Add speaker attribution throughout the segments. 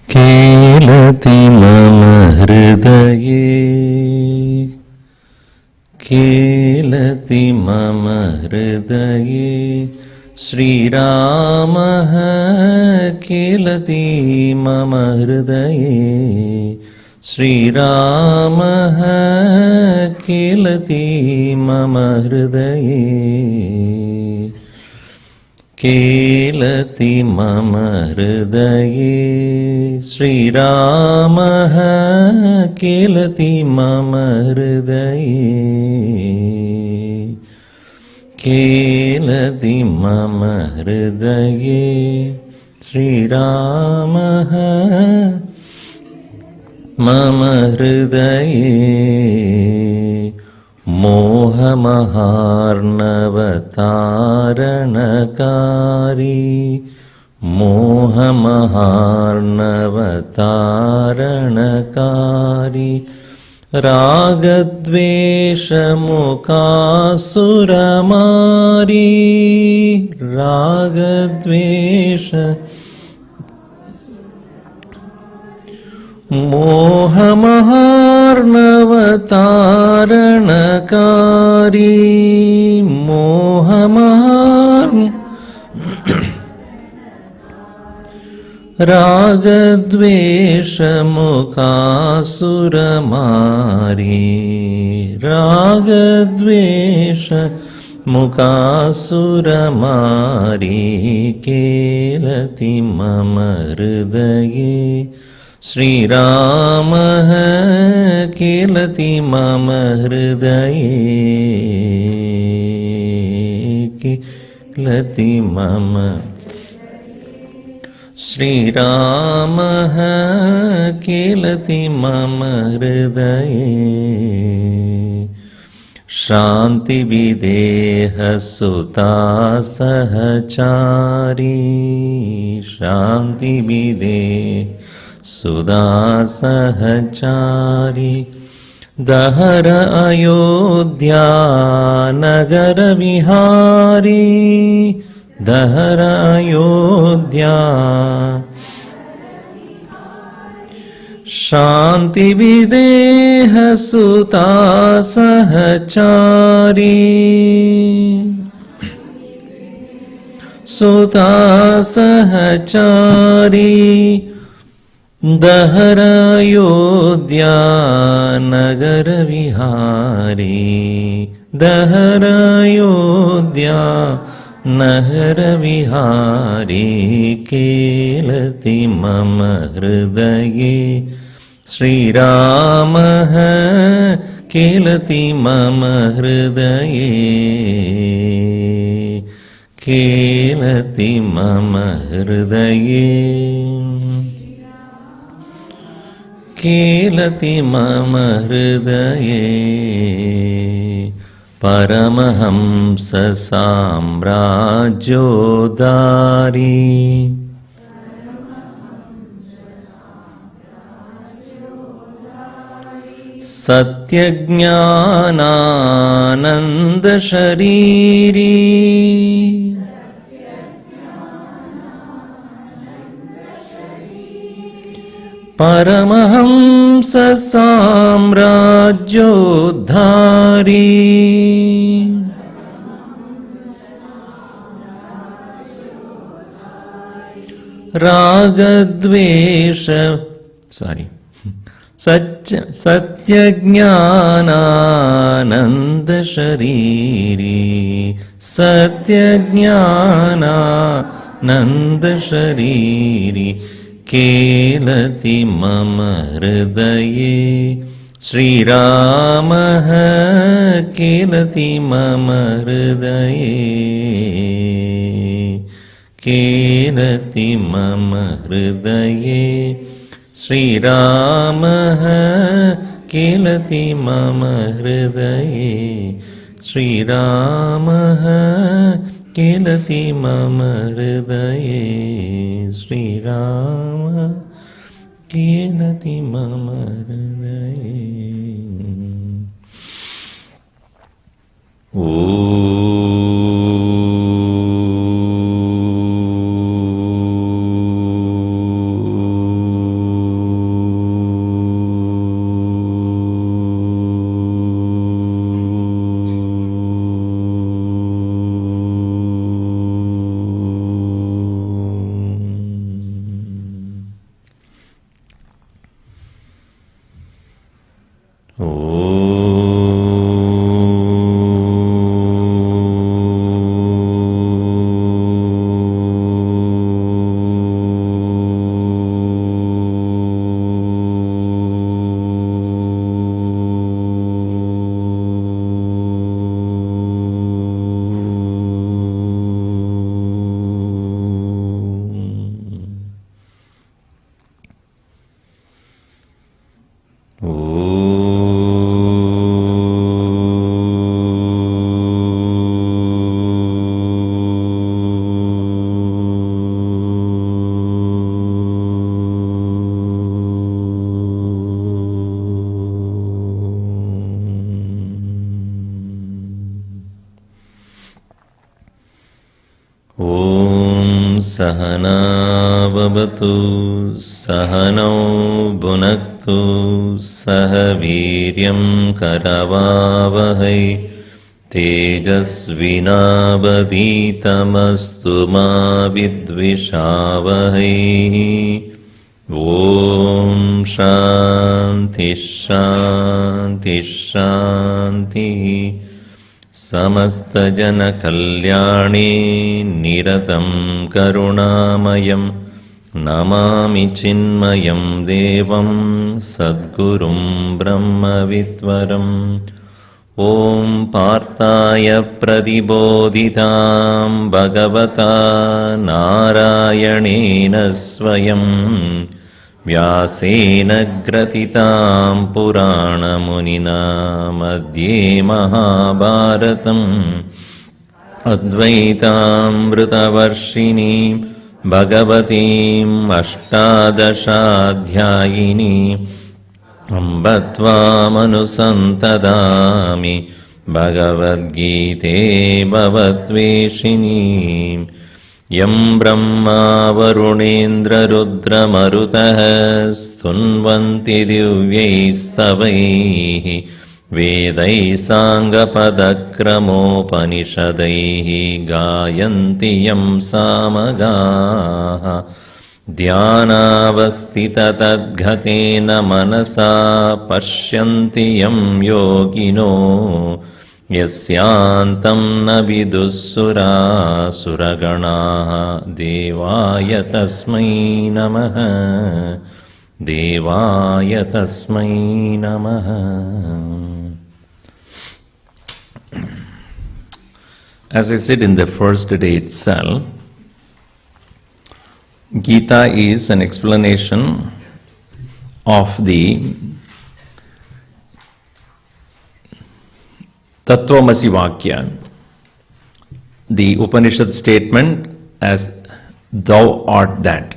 Speaker 1: केलति मम हृदये केलति मम हृदये श्रीरामः केलति मम हृदये श्रीरामः केलति मम हृदये केलति मम हृदये श्रीरामः केलति मम हृदये केलति मम हृदये श्रीरामः मम हृदये मोहमहार्णवतारणकारी मोहमहार्णवतारणकारी रागद्वेषमुकासुरमारी रागद्वेष मोहमहार्णवतारणकारी रागद्वेषमुकासुरमारी रागद्वेषमुकासुरमारी केलति मम हृदये श्रीरामः केलति मम हृदये केलति मम श्रीरामः केलति मम हृदये शान्तिविदेह सुता सहचारी शान्तिविदेह सुधा सहचारी दहर अयोध्या नगर विहारी दहर अयोध्या शांति विदेह सुता सहचारी सुता सहचारी दहर अयोध्या नगर विहारी दहर अयोध्या नगर विहारी केलति मम हृदये श्रीरामः केलति मम हृदये केलति मम हृदये केलति मम हृदये परमहंस साम्राज्योदारी सत्यज्ञानानंद शरीरी परमहंस साम्राज्योद्धारी रागद्वेष सत्यज्ञानानंद शरीरी सत्यज्ञानानंद शरीरी केलति मम हृदये श्रीरामः केलति मम हृदये केलति मम हृदये श्रीरामः केलति मम हृदये श्रीरामः केलति मम हृदये श्रीरामः केलति मम हृदये ओ Sahana Vavatu Sahano Bhunaktu Sahaviryam Karavavahai Tejasvinavaditamastu ma vidvishavahai. Om Shanti Shanti Shanti. Samasta Jana Kalyani Niratam Karunamayam Namami Chinmayam Devam Sadgurum Brahma Vitvaram. Om Parthaya Pradibodhitam Bhagavata Narayanena Swayam Vyasena Gratitam Purana Munina Madhye Mahabharatam Advaitam Vritavarshini Bhagavatim Ashtadashadhyayini Ambatvam-anusantadami Bhagavad-gite bhavatveshini. Yam Brahma Varunendra Rudra Marutah Stunvanti Divyaistavaihi Vedai Sangapadakramopanishadaihi Gayanti Yam Samagaha Dhyanavastita tadghatena manasa Pashyanti Yam Yogino Yasyantam na vidussura suraganaha Devaya tasmai namaha Devaya tasmai namaha. As I said in the first day itself, Gita is an explanation of the Tattvamasi Vakya, the Upanishad statement as thou art that.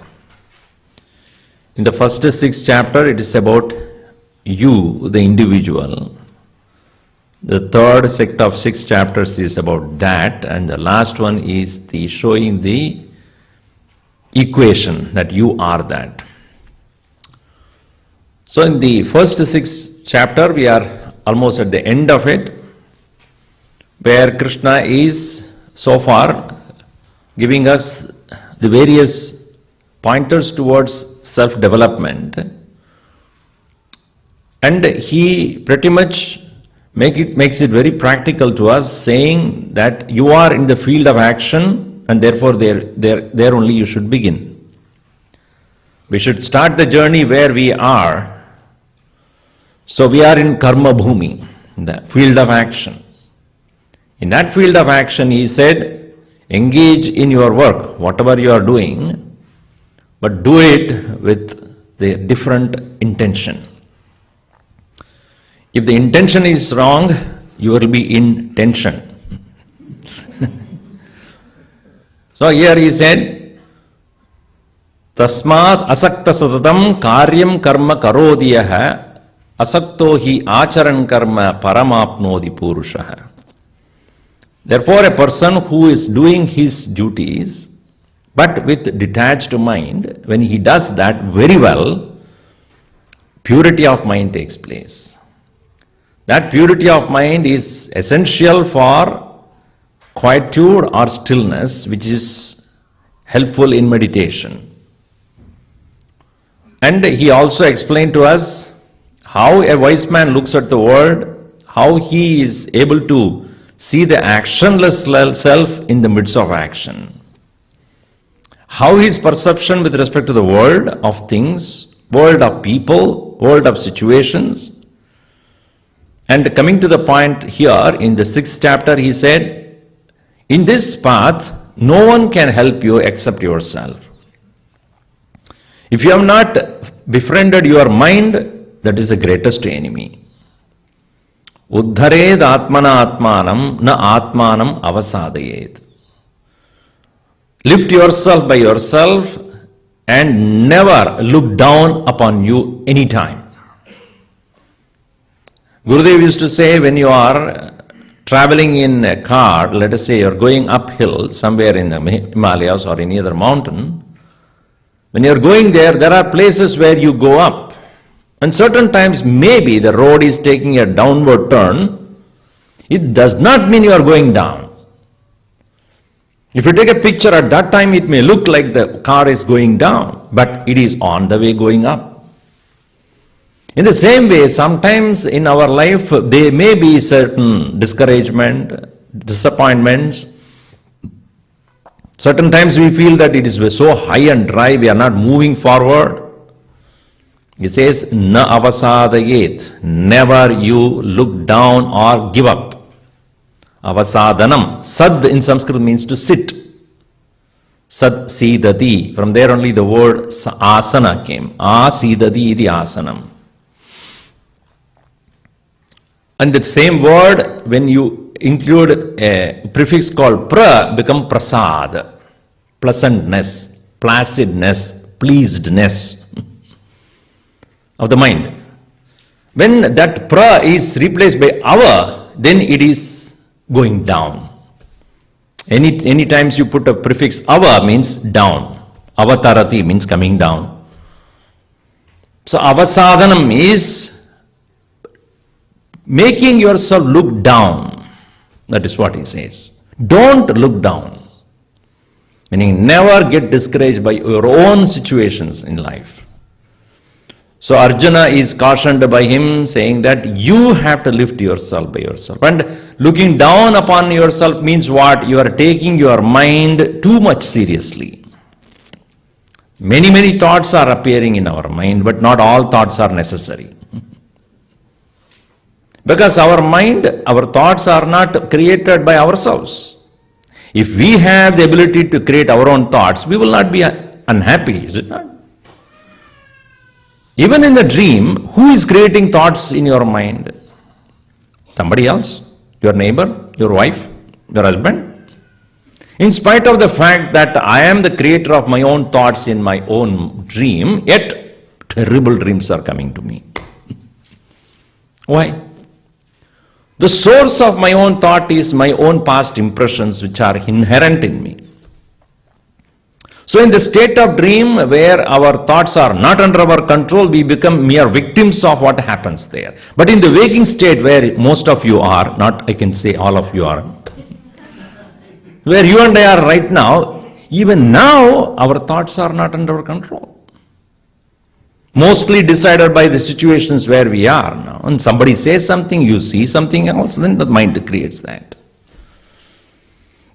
Speaker 1: In the first 6 chapter it is about you, the individual. The third set of 6 chapters is about that, and the last one is the showing the equation that you are that. So in the first 6 chapter we are almost at the end of it, where Krishna is so far giving us the various pointers towards self-development, and he pretty much makes it very practical to us, saying that you are in the field of action and therefore there only you should begin. We should start the journey where we are. So we are in karma bhumi, the field of action. In that field of action, he said, engage in your work, whatever you are doing, but do it with the different intention. If the intention is wrong, you will be in tension. So here he said, Tasmat asakta satatam karyam karma karodiyaha asakto hi acharan karma paramapnodi purushaha. Therefore, a person who is doing his duties, but with detached mind, when he does that very well, purity of mind takes place. That purity of mind is essential for quietude or stillness, which is helpful in meditation. And he also explained to us how a wise man looks at the world, how he is able to see the actionless self in the midst of action. How his perception with respect to the world of things, world of people, world of situations. And coming to the point here in the 6th chapter, he said, in this path, no one can help you except yourself. If you have not befriended your mind, that is the greatest enemy. Uddhared atmana atmanam na atmanam avasadayet. Lift yourself by yourself and never look down upon you any time. Gurudev used to say, when you are traveling in a car, let us say you're going uphill somewhere in the Himalayas or any other mountain, when you're going there, there are places where you go up. And certain times maybe the road is taking a downward turn. It does not mean you are going down. If you take a picture at that time, it may look like the car is going down, but it is on the way going up. In the same way, sometimes in our life, there may be certain discouragement, disappointments. Certain times we feel that it is so high and dry, we are not moving forward. It says, na avasadayet, never you look down or give up. Avasadanam, sad in Sanskrit means to sit. Sad sidati, from there only the word asana came. Asidati iti asanam. And the same word, when you include a prefix called pra, become prasad, pleasantness, placidness, pleasedness of the mind. When that pra is replaced by ava, then it is going down. Any times you put a prefix ava means down. Avatarati means coming down. So avasadanam is making yourself look down. That is what he says. Don't look down. Meaning never get discouraged by your own situations in life. So Arjuna is cautioned by him, saying that you have to lift yourself by yourself. And looking down upon yourself means what? You are taking your mind too much seriously. Many thoughts are appearing in our mind, but not all thoughts are necessary. Because our mind, our thoughts are not created by ourselves. If we have the ability to create our own thoughts, we will not be unhappy, is it not? Even in the dream, who is creating thoughts in your mind? Somebody else? Your neighbor? Your wife? Your husband? In spite of the fact that I am the creator of my own thoughts in my own dream, yet terrible dreams are coming to me. Why? The source of my own thought is my own past impressions which are inherent in me. So in the state of dream where our thoughts are not under our control, we become mere victims of what happens there. But in the waking state where most of you are, not I can say all of you are, where you and I are right now, even now our thoughts are not under our control. Mostly decided by the situations where we are now. And somebody says something, you see something else, then the mind creates that.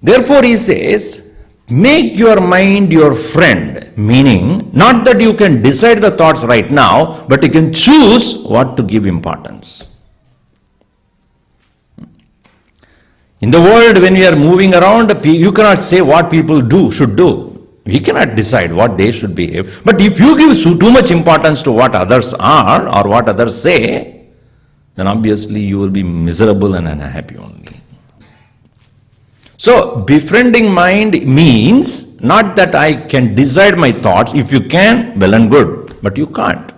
Speaker 1: Therefore he says, make your mind your friend, meaning not that you can decide the thoughts right now, but you can choose what to give importance. In the world, when we are moving around, you cannot say what people should do. We cannot decide what they should behave. But if you give too much importance to what others are or what others say, then obviously you will be miserable and unhappy only. So, befriending mind means not that I can decide my thoughts. If you can, well and good, but you can't.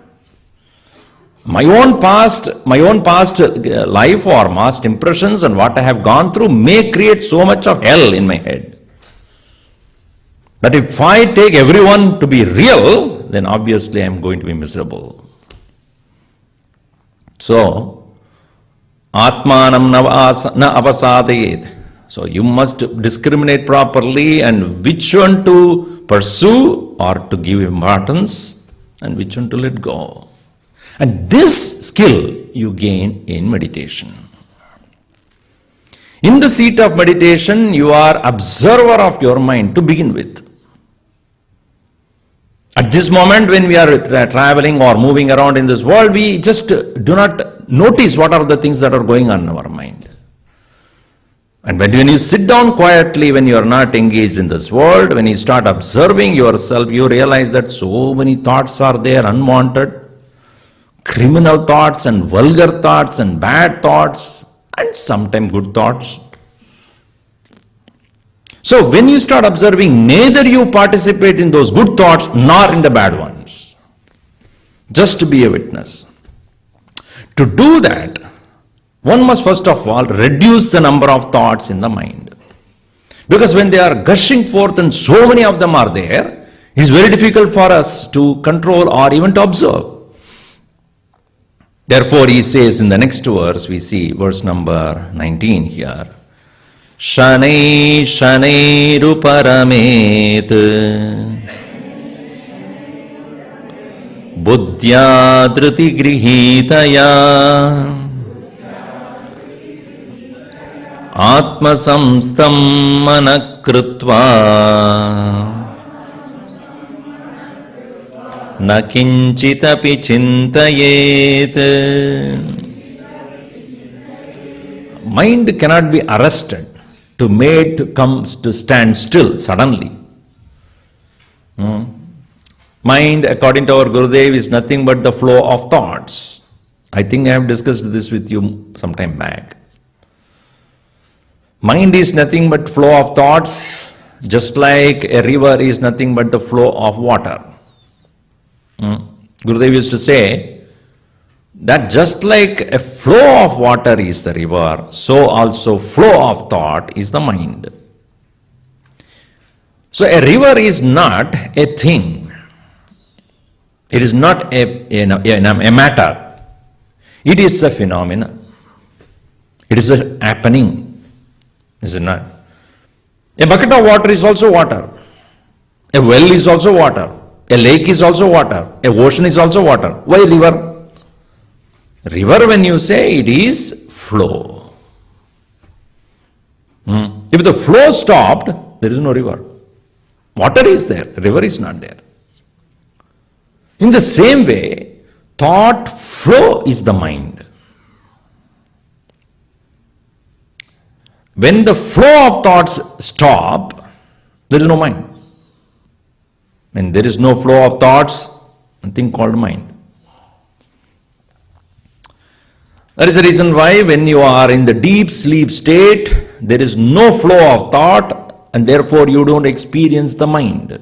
Speaker 1: My own past life or past impressions and what I have gone through may create so much of hell in my head. But if I take everyone to be real, then obviously I am going to be miserable. So, Atmanam na avasadayet. So you must discriminate properly and which one to pursue or to give importance and which one to let go. And this skill you gain in meditation. In the seat of meditation, you are observer of your mind to begin with. At this moment when we are traveling or moving around in this world, we just do not notice what are the things that are going on in our mind. And when you sit down quietly, when you are not engaged in this world, when you start observing yourself, you realize that so many thoughts are there, unwanted, criminal thoughts and vulgar thoughts and bad thoughts and sometimes good thoughts. So when you start observing, neither you participate in those good thoughts nor in the bad ones. Just to be a witness. To do that, One must first of all reduce the number of thoughts in the mind. Because when they are gushing forth and so many of them are there, it is very difficult for us to control or even to observe. Therefore, he says in the next verse, we see verse number 19 here, Shanai Shanai Ruparamet Buddhya Driti Grihitaya Atma Samstam Manakrutva Na kinchitapi chintayet. Mind cannot be arrested, to made to come to stand still suddenly. Mind, according to our Gurudev, is nothing but the flow of thoughts. I think I have discussed this with you some time back. Mind is nothing but flow of thoughts, just like a river is nothing but the flow of water. Gurudev used to say that just like a flow of water is the river, so also flow of thought is the mind. So a river is not a thing. It is not a matter. It is a phenomenon. It is a happening. Is it not? A bucket of water is also water. A well is also water. A lake is also water. A ocean is also water. Why river? River, when you say, it is flow. If the flow stopped, there is no river. Water is there, river is not there. In the same way, thought flow is the mind. When the flow of thoughts stop, there is no mind. When there is no flow of thoughts, nothing called mind. That is the reason why when you are in the deep sleep state, there is no flow of thought and therefore you don't experience the mind.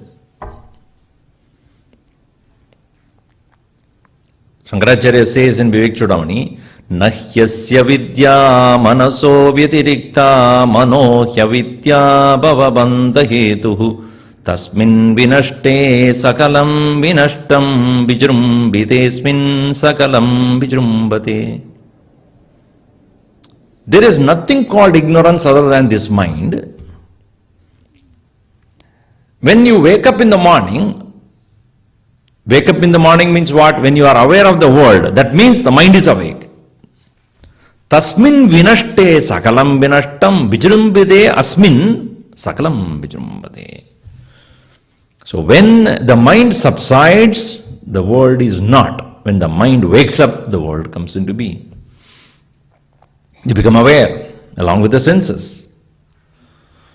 Speaker 1: Shankaracharya says in Vivek Chudamani, Nahyasya vidya manaso vyatirikta manohya vidya bhavabandha hetuhu Tasmin vinashte sakalam vinashtam vijrumbitesmin sakalam vijrumbate. There is nothing called ignorance other than this mind. When you wake up in the morning means what? When you are aware of the world, that means the mind is awake. Tasmin vinashte sakalam vinashtam vijrumbite asmin sakalam vijrumbate. So when the mind subsides, the world is not. When the mind wakes up, the world comes into being. You become aware along with the senses.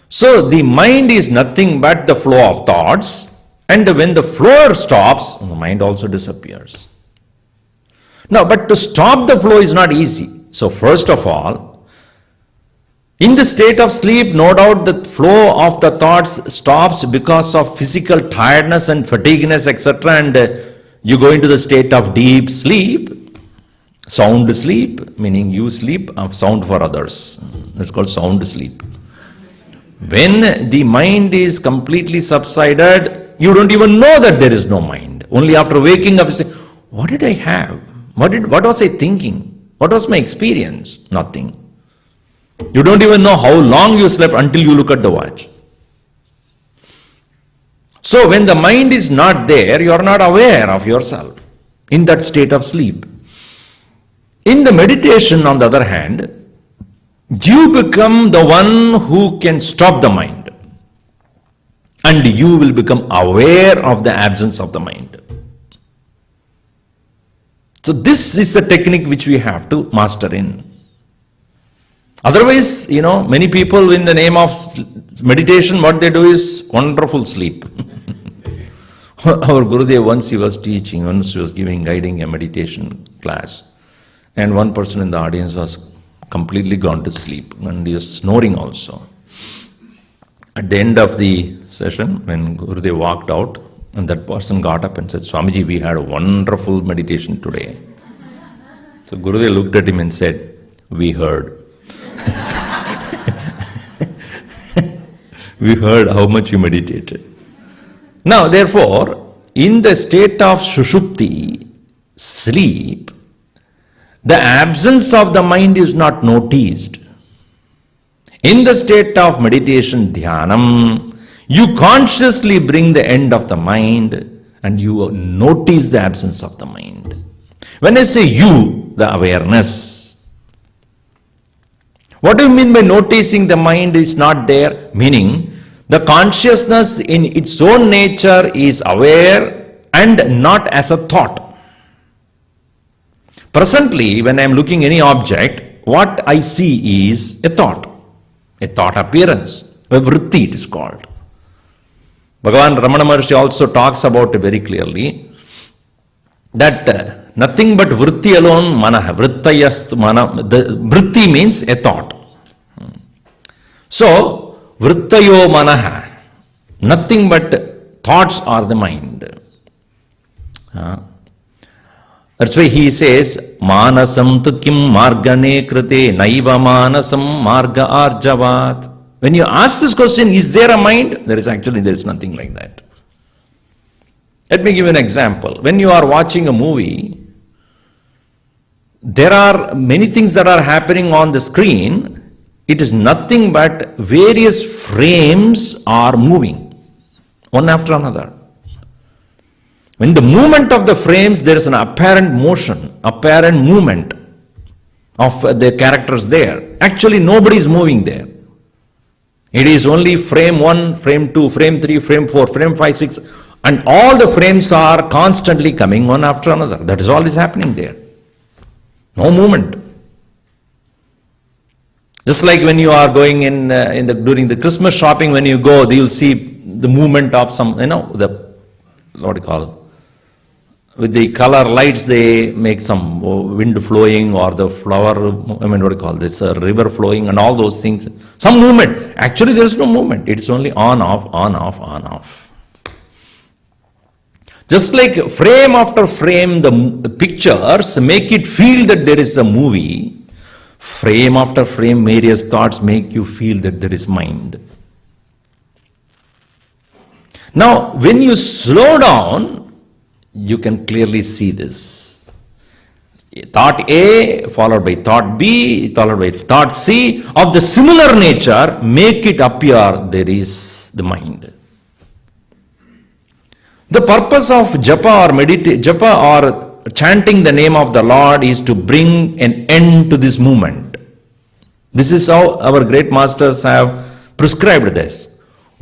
Speaker 1: So the mind is nothing but the flow of thoughts, and when the flow stops, the mind also disappears. Now, but to stop the flow is not easy. So first of all, in the state of sleep, no doubt the flow of the thoughts stops because of physical tiredness and fatigueness, etc. And you go into the state of deep sleep, sound sleep, meaning you sleep of sound for others. It's called sound sleep. When the mind is completely subsided, you don't even know that there is no mind. Only after waking up, you say, what did I have? What was I thinking? What was my experience? Nothing. You don't even know how long you slept until you look at the watch. So when the mind is not there, you are not aware of yourself in that state of sleep. In the meditation, on the other hand, you become the one who can stop the mind. And you will become aware of the absence of the mind. So this is the technique which we have to master in. Otherwise, many people in the name of meditation, what they do is wonderful sleep. Our Gurudev, once he was guiding a meditation class, and one person in the audience was completely gone to sleep, and he was snoring also. At the end of the session, when Gurudev walked out, and that person got up and said, Swamiji, we had a wonderful meditation today. So Gurudev looked at him and said, We heard. We heard how much you meditated. Now, therefore, in the state of Sushupti, sleep, the absence of the mind is not noticed. In the state of meditation, Dhyanam, you consciously bring the end of the mind and you notice the absence of the mind. When I say you, the awareness, what do you mean by noticing the mind is not there? Meaning, the consciousness in its own nature is aware and not as a thought. Presently, when I am looking any object, what I see is a thought appearance, a vritti it is called. Bhagavan Ramana Maharshi also talks about it very clearly that nothing but vritti alone, manah, vrittayast manah, the vritti means a thought. So, vrittayo manah, nothing but thoughts are the mind. That's why he says, Manasam tu kim margane krite naiva manasam marga arjavat. When you ask this question, is there a mind? There is nothing like that. Let me give you an example. When you are watching a movie, there are many things that are happening on the screen. It is nothing but various frames are moving, one after another. When the movement of the frames, there is an apparent motion, apparent movement of the characters there. Actually, nobody is moving there. It is only frame 1, frame 2, frame 3, frame 4, frame 5, 6, and all the frames are constantly coming one after another. That is all is happening there. No movement. Just like when you are going during the Christmas shopping, when you go, you will see the movement of some, what do you call it? With the color lights, they make some wind flowing or the flower, what do you call this, river flowing and all those things. Some movement. Actually, there is no movement. It is only on, off, on, off, on, off. Just like frame after frame, the pictures make it feel that there is a movie. Frame after frame, various thoughts make you feel that there is mind. Now, when you slow down, you can clearly see this. Thought A followed by thought B followed by thought C of the similar nature make it appear there is the mind. The purpose of japa or chanting the name of the Lord is to bring an end to this movement. This is how our great masters have prescribed this.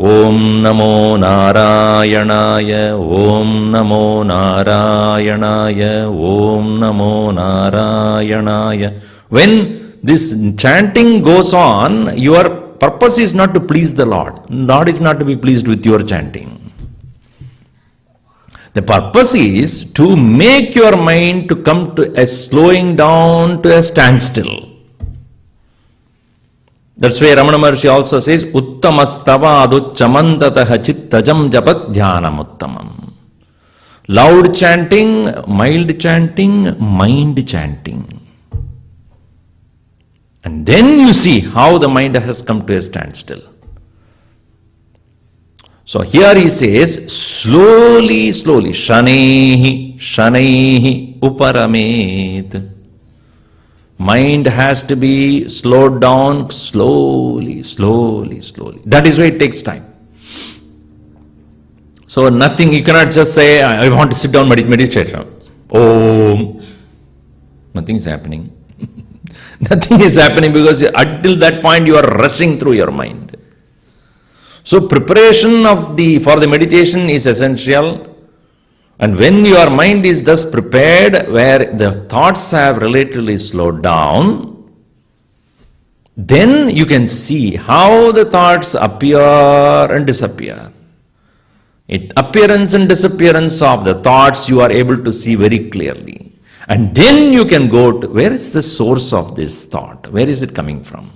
Speaker 1: Om Namo Narayanaya, Om Namo Narayanaya, Om Namo Narayanaya. When this chanting goes on, your purpose is not to please the Lord. Lord is not to be pleased with your chanting. The purpose is to make your mind to come to a slowing down to a standstill. That's why Ramana Maharshi also says, Uttamastava aduchamandataha chittajam japat dhyanam uttamam. Loud chanting, mild chanting, mind chanting. And then you see how the mind has come to a standstill. So here he says, slowly, slowly, shanaihi, shanaihi, uparamet. Mind has to be slowed down slowly, slowly, slowly. That is why it takes time. So nothing, you cannot just say, I want to sit down meditation. Oh, nothing is happening. Nothing is happening because until that point you are rushing through your mind. So preparation for the meditation is essential. And when your mind is thus prepared, where the thoughts have relatively slowed down, then you can see how the thoughts appear and disappear. Appearance and disappearance of the thoughts you are able to see very clearly. And then you can go to, where is the source of this thought? Where is it coming from?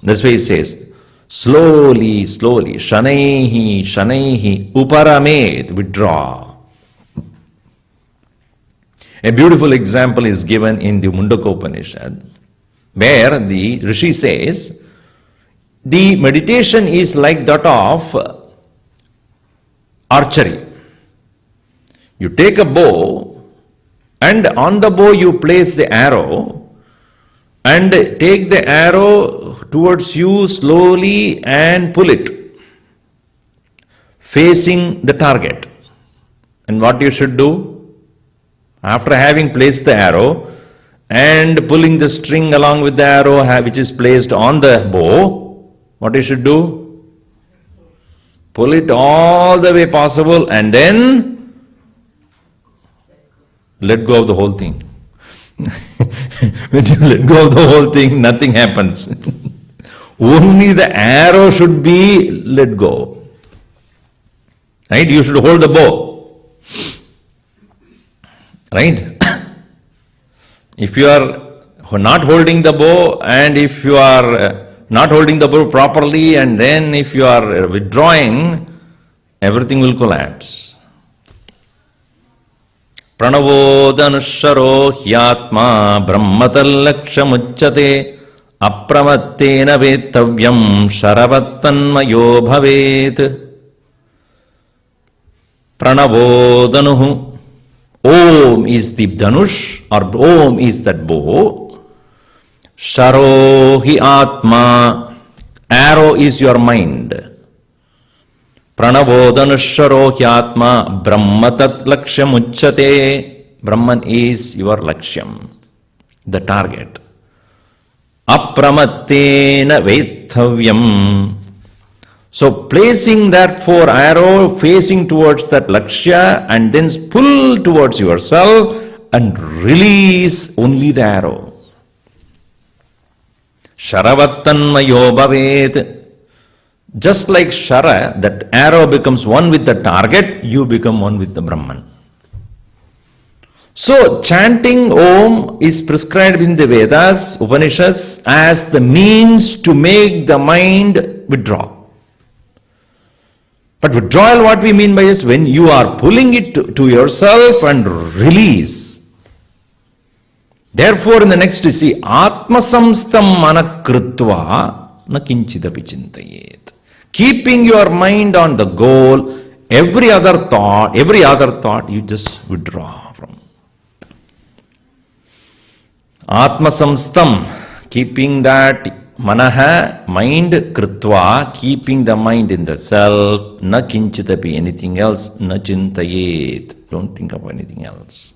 Speaker 1: That's why he says, slowly, slowly, shanaihi, shanaihi, uparamet, withdraw. A beautiful example is given in the Mundaka Upanishad, where the Rishi says, the meditation is like that of archery. You take a bow, and on the bow you place the arrow, and take the arrow towards you slowly and pull it, facing the target. And what you should do? After having placed the arrow and pulling the string along with the arrow which is placed on the bow, what you should do? Pull it all the way possible and then let go of the whole thing. When you let go of the whole thing, nothing happens. Only the arrow should be let go. Right? You should hold the bow. Right? If you are not holding the bow, and if you are not holding the bow properly, and then if you are withdrawing, everything will collapse. Pranavo dhanusharo hyatma brahmatallakshamuchyate apramattena vettavyam sharavattanmayo bhavet. Pranavo dhanuhu. Om is the dhanush, or Om is that bow. Sharo hi atma, arrow is your mind. Pranavo dhanusharo hi atma, brahmatat lakshyam uchyate. Brahman is your lakshyam, the target. Apramattena vethavyam. So placing that arrow facing towards that lakshya and then pull towards yourself and release only the arrow. Sharavattanmayo bhavet. Just like Shara, that arrow becomes one with the target, you become one with the Brahman. So chanting Om is prescribed in the Vedas, Upanishads, as the means to make the mind withdraw. But withdrawal, what we mean by is when you are pulling it to yourself and release. Therefore, in the next you see, Atma samstam manakritva na kinchidapi chintayet. Keeping your mind on the goal, every other thought you just withdraw from. Atma samstam, keeping that Manaha, mind kritva, keeping the mind in the self, na kinchitapi, anything else, na chintayet. Don't think of anything else.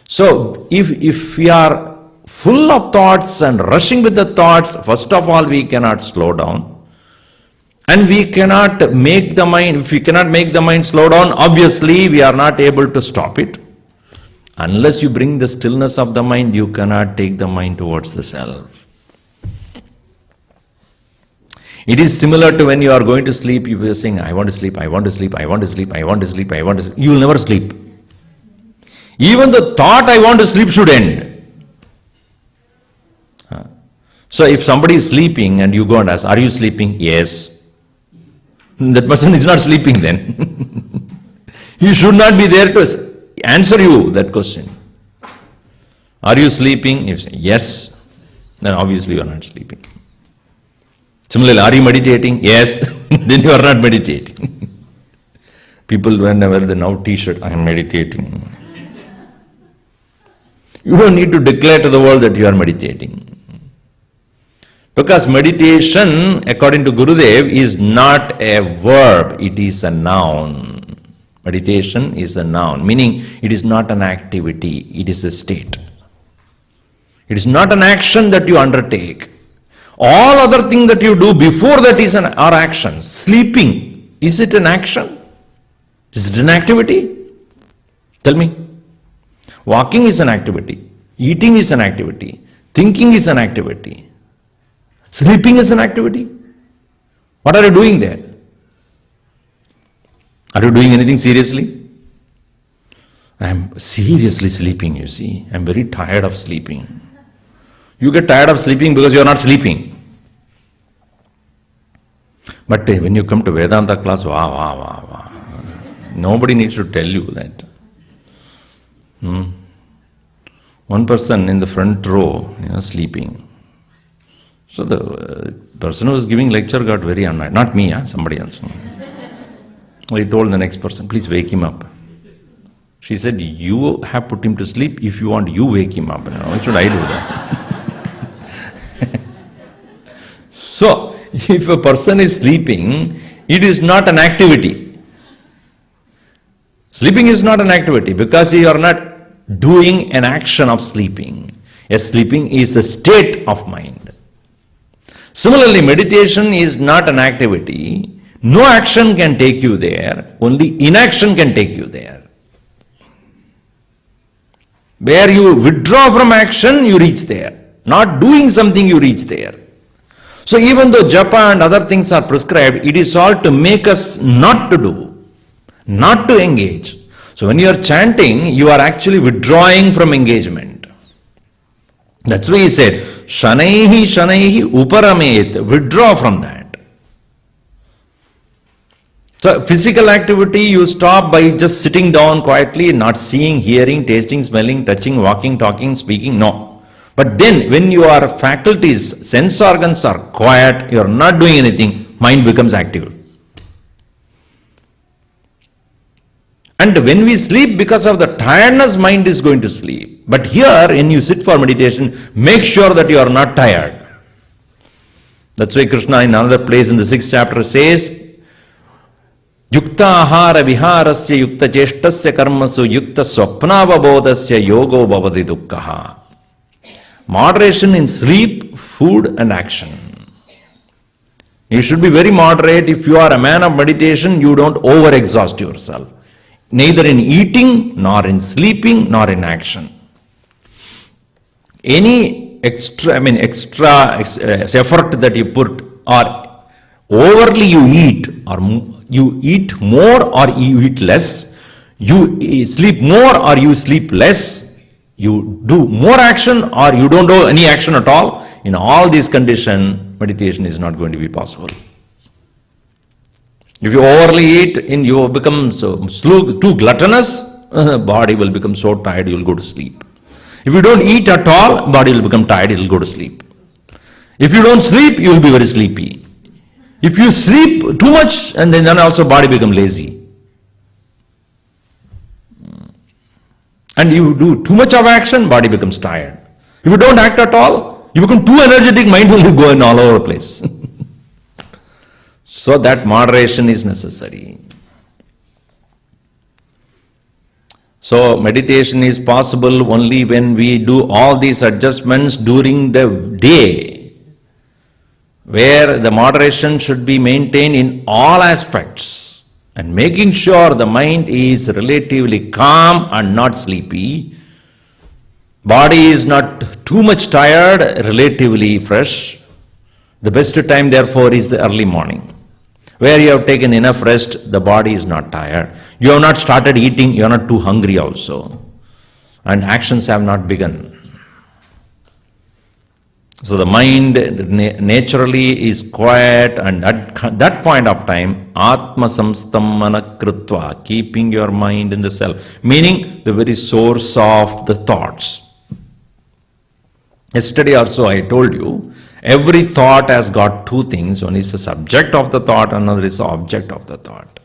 Speaker 1: So, if we are full of thoughts and rushing with the thoughts, first of all, we cannot slow down. And we cannot make the mind, if we cannot make the mind slow down, obviously we are not able to stop it. Unless you bring the stillness of the mind, you cannot take the mind towards the self. It is similar to when you are going to sleep, you are saying, I want to sleep, I want to sleep, I want to sleep, I want to sleep, I want to sleep. You will never sleep. Even the thought, I want to sleep, should end. So if somebody is sleeping and you go and ask, are you sleeping? Yes. That person is not sleeping then. He should not be there to answer you that question. Are you sleeping? If you say yes, then obviously you are not sleeping. Similarly, are you meditating? Yes. Then you are not meditating. People whenever they now t-shirt, I am meditating. You don't need to declare to the world that you are meditating. Because meditation, according to Gurudev, is not a verb, it is a noun. Meditation is a noun, meaning it is not an activity, it is a state. It is not an action that you undertake. All other things that you do before that are actions. Sleeping, is it an action? Is it an activity? Tell me. Walking is an activity. Eating is an activity. Thinking is an activity. Sleeping is an activity. What are you doing there? Are you doing anything seriously? I am seriously sleeping, you see. I am very tired of sleeping. You get tired of sleeping because you are not sleeping. But when you come to Vedanta class, wow. Nobody needs to tell you that. one person in the front row, sleeping. So the person who was giving lecture got very annoyed. Not me, somebody else. He told the next person, please wake him up. She said, you have put him to sleep. If you want, you wake him up. Why should I do that? So, if a person is sleeping, it is not an activity. Sleeping is not an activity because you are not doing an action of sleeping. Yes, sleeping is a state of mind. Similarly, meditation is not an activity. No action can take you there. Only inaction can take you there. Where you withdraw from action, you reach there. Not doing something, you reach there. So even though japa and other things are prescribed, it is all to make us not to do, not to engage. So when you are chanting, you are actually withdrawing from engagement. That's why he said, Shanaihi Shanaihi Uparamet, withdraw from that. So physical activity, you stop by just sitting down quietly, not seeing, hearing, tasting, smelling, touching, walking, talking, speaking, no. But then when your faculties, sense organs are quiet, you are not doing anything, mind becomes active. And when we sleep, because of the tiredness, mind is going to sleep. But here, when you sit for meditation, make sure that you are not tired. That's why Krishna in another place in the 6th chapter says, Yukta ahara viharasya yukta cheshtasya karmasu yukta swapnavabodhasya yogo bhavati dukkha. Moderation in sleep, food and action. You should be very moderate. If you are a man of meditation, you don't overexhaust yourself. Neither in eating, nor in sleeping, nor in action. Any extra effort that you put, or overly you eat, or you eat more or you eat less, you sleep more or you sleep less, you do more action or you don't do any action at all, in all these conditions, meditation is not going to be possible. If you overly eat and you become too gluttonous, body will become so tired you will go to sleep. If you don't eat at all, body will become tired, it will go to sleep. If you don't sleep, you will be very sleepy. If you sleep too much, and then also body become lazy. And you do too much of action, body becomes tired. If you don't act at all, you become too energetic, mind will go in all over the place. So that moderation is necessary. So meditation is possible only when we do all these adjustments during the day, where the moderation should be maintained in all aspects, and making sure the mind is relatively calm and not sleepy. Body is not too much tired, relatively fresh. The best time therefore is the early morning, where you have taken enough rest, the body is not tired. You have not started eating, you are not too hungry also. And actions have not begun. So the mind naturally is quiet, and at that point of time, Atma Samstam Manakrutva, keeping your mind in the self, meaning the very source of the thoughts. Yesterday also I told you, every thought has got two things. One is the subject of the thought, another is the object of the thought.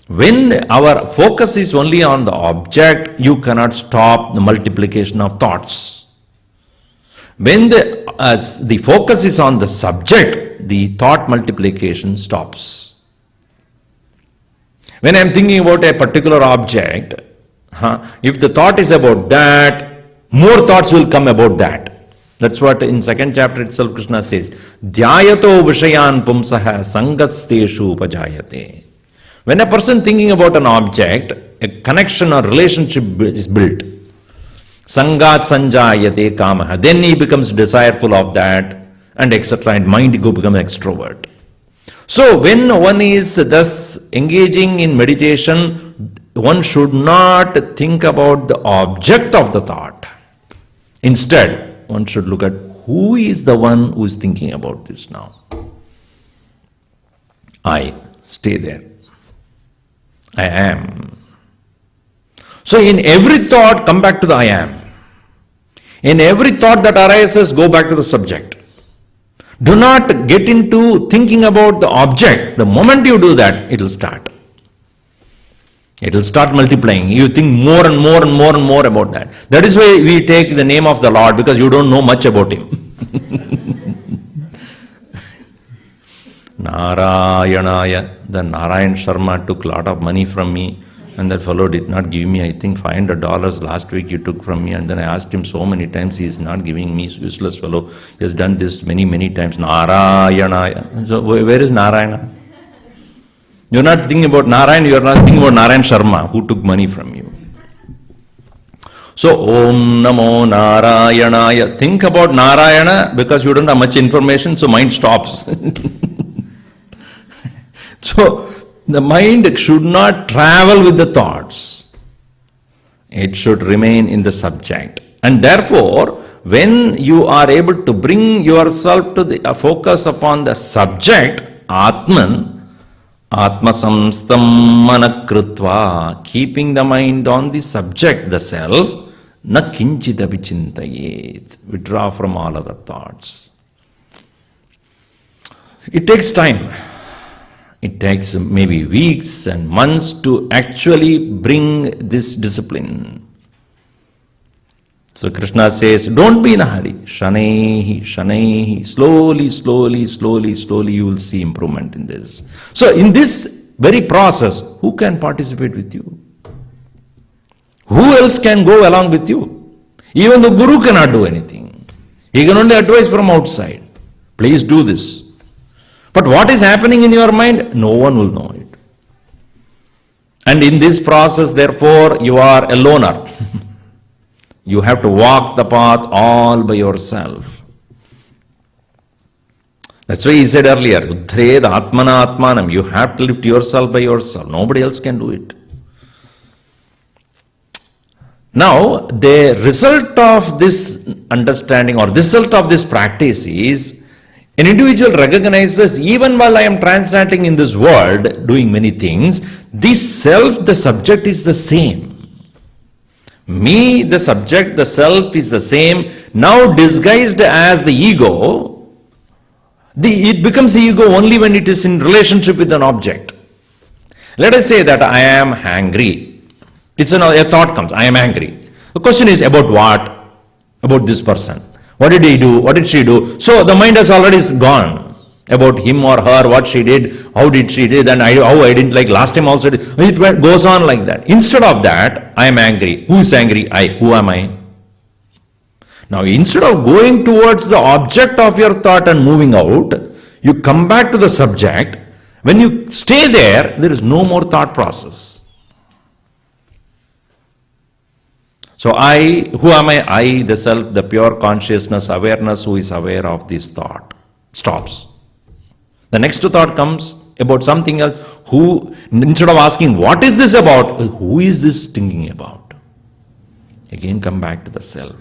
Speaker 1: When our focus is only on the object, you cannot stop the multiplication of thoughts. When the focus is on the subject, the thought multiplication stops. When I am thinking about a particular object, if the thought is about that, more thoughts will come about that. That's what in 2nd chapter itself Krishna says, Dhyayato Vishayan Pumsaha Sangatsteshu Upajayate. When a person thinking about an object, a connection or relationship is built. Sangat Sanjayate Kamaha. Then he becomes desireful of that, and etc. And mind go become extrovert. So when one is thus engaging in meditation, one should not think about the object of the thought. Instead, one should look at who is the one who is thinking about this now. I. Stay there. I am. So in every thought, come back to the I am. In every thought that arises, go back to the subject. Do not get into thinking about the object. The moment you do that, it will start. It will start multiplying. You think more and more and more and more about that. That is why we take the name of the Lord, because you don't know much about Him. Narayanaya. The Narayan Sharma took a lot of money from me, and that fellow did not give me, I think, $500 last week he took from me, and then I asked him so many times, he is not giving me, useless fellow. He has done this many, many times. Narayanaya. So where is Narayana? You are not thinking about Narayan, you are not thinking about Narayan Sharma, who took money from you. So, Om Namo Narayanaya. Think about Narayana, because you don't have much information, so mind stops. So, the mind should not travel with the thoughts. It should remain in the subject. And therefore, when you are able to bring yourself to the focus upon the subject, Atman, Atma samstam manakrutva, keeping the mind on the subject, the self, na kinchidapi chintayet, withdraw from all other thoughts. It takes time. It takes maybe weeks and months to actually bring this discipline. So Krishna says, don't be in a hurry. Shanaihi, shanaihi, slowly, slowly, slowly, slowly you will see improvement in this. So in this very process, who can participate with you? Who else can go along with you? Even the Guru cannot do anything. He can only advise from outside. Please do this. But what is happening in your mind, no one will know it. And in this process, therefore, you are a loner. You have to walk the path all by yourself. That's why he said earlier, Uddred Atmana Atmanam. You have to lift yourself by yourself. Nobody else can do it. Now, the result of this understanding or the result of this practice is, an individual recognizes, even while I am transiting in this world, doing many things, this self, the subject is the same. Me, the subject, the self is the same. Now disguised as the ego, it becomes ego only when it is in relationship with an object. Let us say that I am angry. It's a thought comes, I am angry. The question is about what? About this person. What did he do? What did she do? So the mind has already gone about him or her, what she did, how did she did, and how I didn't like last time also. It goes on like that. Instead of that, I am angry. Who is angry? I. Who am I? Now, instead of going towards the object of your thought and moving out, you come back to the subject. When you stay there, there is no more thought process. So I, who am I? I, the self, the pure consciousness, awareness who is aware of this thought, stops. The next thought comes about something else. Who, instead of asking, what is this about? Who is this thinking about? Again come back to the self.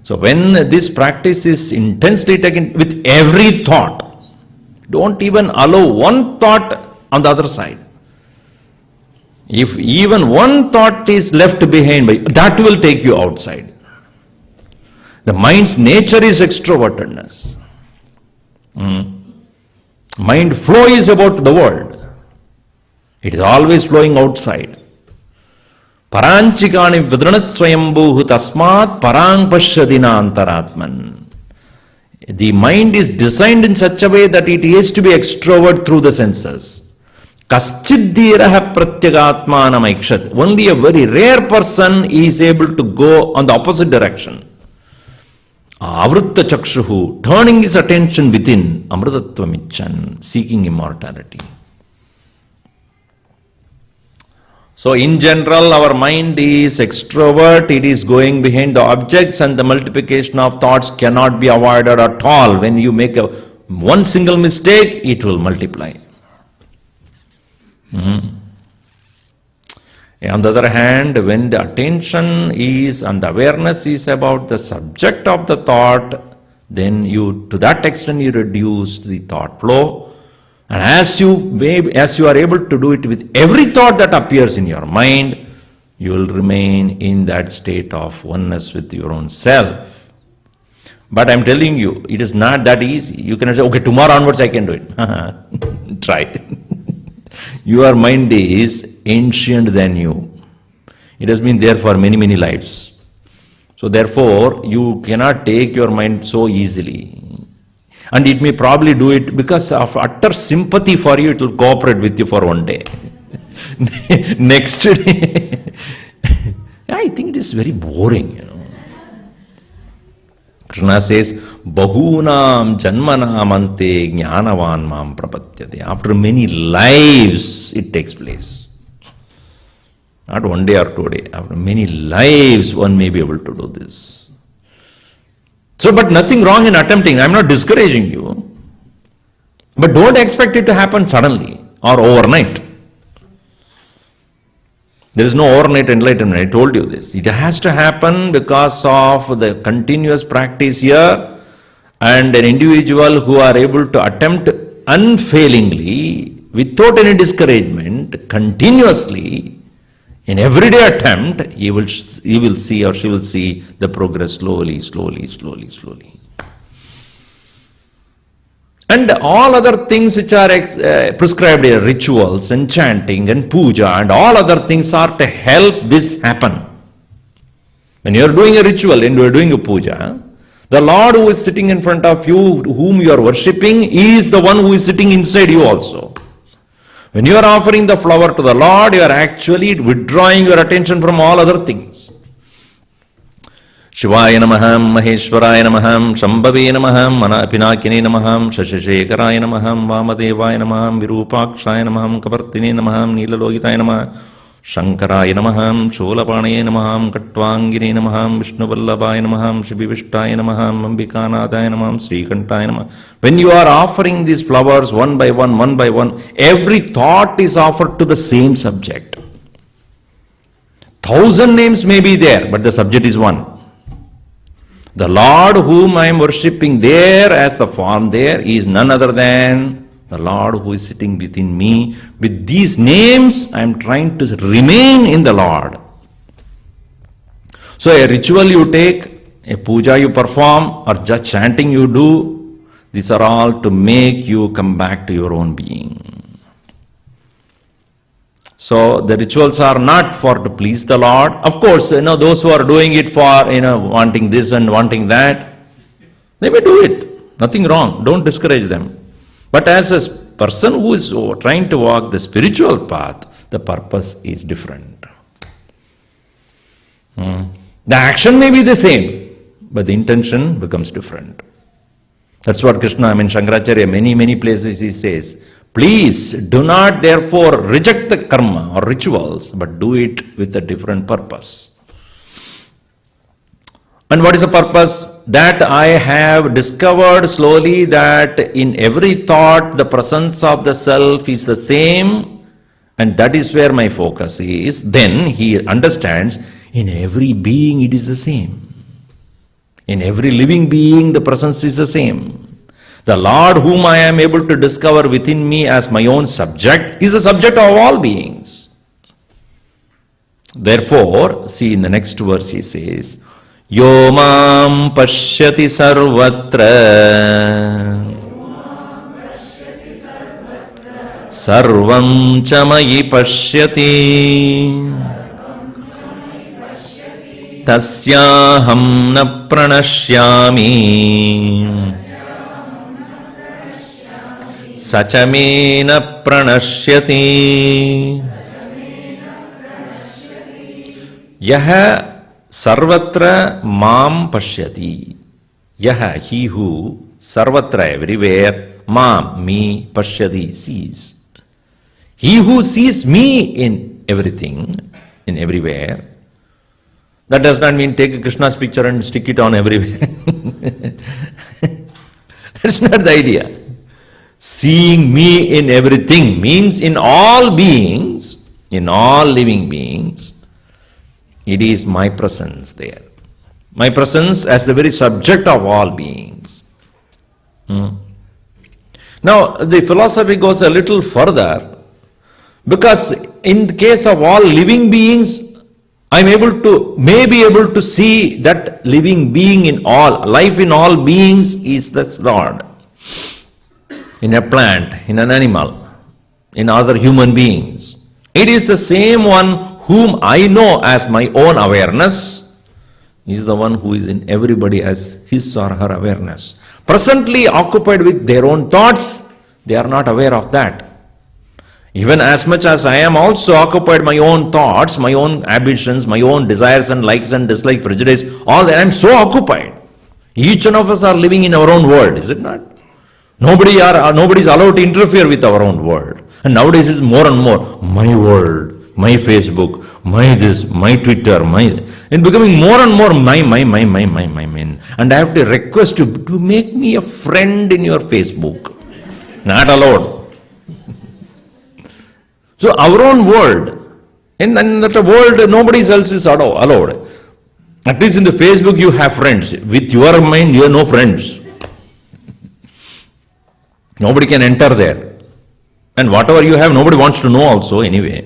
Speaker 1: So when this practice is intensely taken with every thought, don't even allow one thought on the other side. If even one thought is left behind, that will take you outside. The mind's nature is extrovertedness. Mind flow is about the world. It is always flowing outside. Paranchikani vidranat swayambhuhu tasmat parang pashyadina antaratman. The mind is designed in such a way that it is to be extrovert through the senses. Kaschidiraha pratyagatmanam aikshat. Only a very rare person is able to go on the opposite direction. Avritta chakshuhu, turning his attention within, amritatvamichan, seeking immortality. So in general, our mind is extrovert, it is going behind the objects, and the multiplication of thoughts cannot be avoided at all. When you make one single mistake, it will multiply. On the other hand, when the attention is and the awareness is about the subject of the thought, then you, to that extent, you reduce the thought flow. And as you are able to do it with every thought that appears in your mind, you will remain in that state of oneness with your own self. But I'm telling you, it is not that easy. You cannot say, okay, tomorrow onwards I can do it. Try. Your mind is ancient than you. It has been there for many, many lives. So therefore, you cannot take your mind so easily. And it may probably do it because of utter sympathy for you, it will cooperate with you for one day. Next day, I think it is very boring, Krishna says, Bahunam janmanam ante jnanavan mam prapatyate. After many lives, it takes place. Not one day or 2 days. After many lives, one may be able to do this. So, but nothing wrong in attempting. I'm not discouraging you. But don't expect it to happen suddenly or overnight. There is no overnight enlightenment. I told you this. It has to happen because of the continuous practice here, and an individual who are able to attempt unfailingly, without any discouragement, continuously, in everyday attempt, he will see or she will see the progress slowly. And all other things which are prescribed here, rituals and chanting and puja and all other things are to help this happen. When you are doing a ritual and you are doing a puja, the Lord who is sitting in front of you, whom you are worshipping, is the one who is sitting inside you also. When you are offering the flower to the Lord, you are actually withdrawing your attention from all other things. Shivaya namaham, Maheshwaraya namaham, Shambhave namaham, Pinakine namaham, Shashashekaraya namaham, Vamadevaya namaham, Virupakshaya namaham, Kapartine namaham, Nilalogitaya namaham, Shankaraya namaham, Cholapanaye namaham, Katvangine namaham, Vishnuvallabhaya namaham, Shibhivishtaya namaham, Ambikanadaya namaham, Srikantaya namaham. When you are offering these flowers one by one, every thought is offered to the same subject. 1,000 names may be there, but the subject is one. The Lord whom I am worshipping there as the form there is none other than the Lord who is sitting within me. With these names, I am trying to remain in the Lord. So a ritual you take, a puja you perform, or just chanting you do, these are all to make you come back to your own being. So the rituals are not for to please the Lord. Of course, those who are doing it for, wanting this and wanting that, they may do it. Nothing wrong. Don't discourage them. But as a person who is trying to walk the spiritual path, the purpose is different. The action may be the same, but the intention becomes different. That's what Krishna, Shankaracharya, many places he says, please do not therefore reject the karma or rituals, but do it with a different purpose. And what is the purpose? That I have discovered slowly that in every thought the presence of the self is the same, and that is where my focus is. Then he understands in every being it is the same. In every living being the presence is the same. The Lord whom I am able to discover within me as my own subject is the subject of all beings. Therefore, see in the next verse he says, Yo mam pashyati sarvatra sarvam cha mayi pashyati tasyaham na pranashyami Sachamena pranashyati. Yaha sarvatra mam pashyati. Yaha, he who sarvatra, everywhere, mam, me, pashyati, sees. He who sees me in everything, in everywhere. That does not mean take a Krishna's picture and stick it on everywhere. That's not the idea. Seeing me in everything means in all beings, in all living beings, it is my presence there. My presence as the very subject of all beings. Now, the philosophy goes a little further, because in the case of all living beings, may be able to see that living being in all, life in all beings is the Lord. In a plant, in an animal, in other human beings. It is the same one whom I know as my own awareness, is the one who is in everybody as his or her awareness. Presently occupied with their own thoughts, they are not aware of that. Even as much as I am also occupied my own thoughts, my own ambitions, my own desires and likes and dislikes, prejudice, all that, I am so occupied. Each one of us are living in our own world, is it not? Nobody is allowed to interfere with our own world. And nowadays it's more and more, my world, my Facebook, my this, my Twitter, it's becoming more and more my. And I have to request you to make me a friend in your Facebook. Not allowed. So our own world, in that world nobody else is allowed. At least in the Facebook you have friends. With your mind you have no friends. Nobody can enter there. And whatever you have, nobody wants to know also anyway.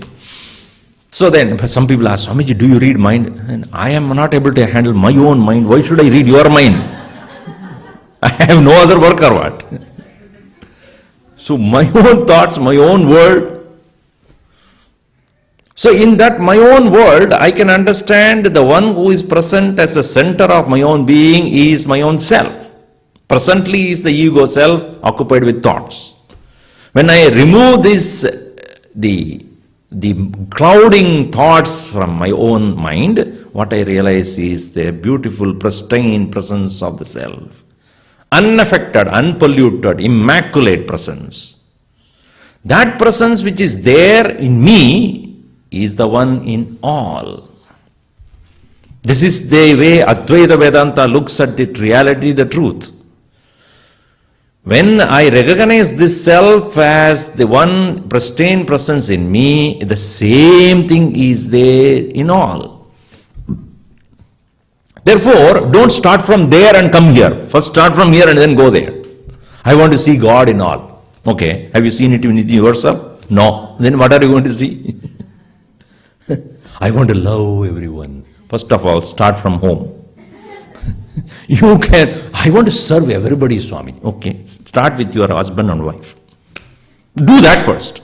Speaker 1: So then some people ask, Swamiji, do you read mind? And I am not able to handle my own mind. Why should I read your mind? I have no other work or what? So my own thoughts, my own world. So in that my own world, I can understand the one who is present as the center of my own being is my own self. Presently is the ego self occupied with thoughts. When I remove this, the clouding thoughts from my own mind, what I realize is the beautiful, pristine presence of the self. Unaffected, unpolluted, immaculate presence. That presence which is there in me is the one in all. This is the way Advaita Vedanta looks at the reality, the truth. When I recognize this self as the one pristine presence in me, the same thing is there in all. Therefore, don't start from there and come here. First start from here and then go there. I want to see God in all. Okay, have you seen it in yourself? No. Then what are you going to see? I want to love everyone. First of all, start from home. I want to serve everybody, Swami. Okay, start with your husband and wife. Do that first.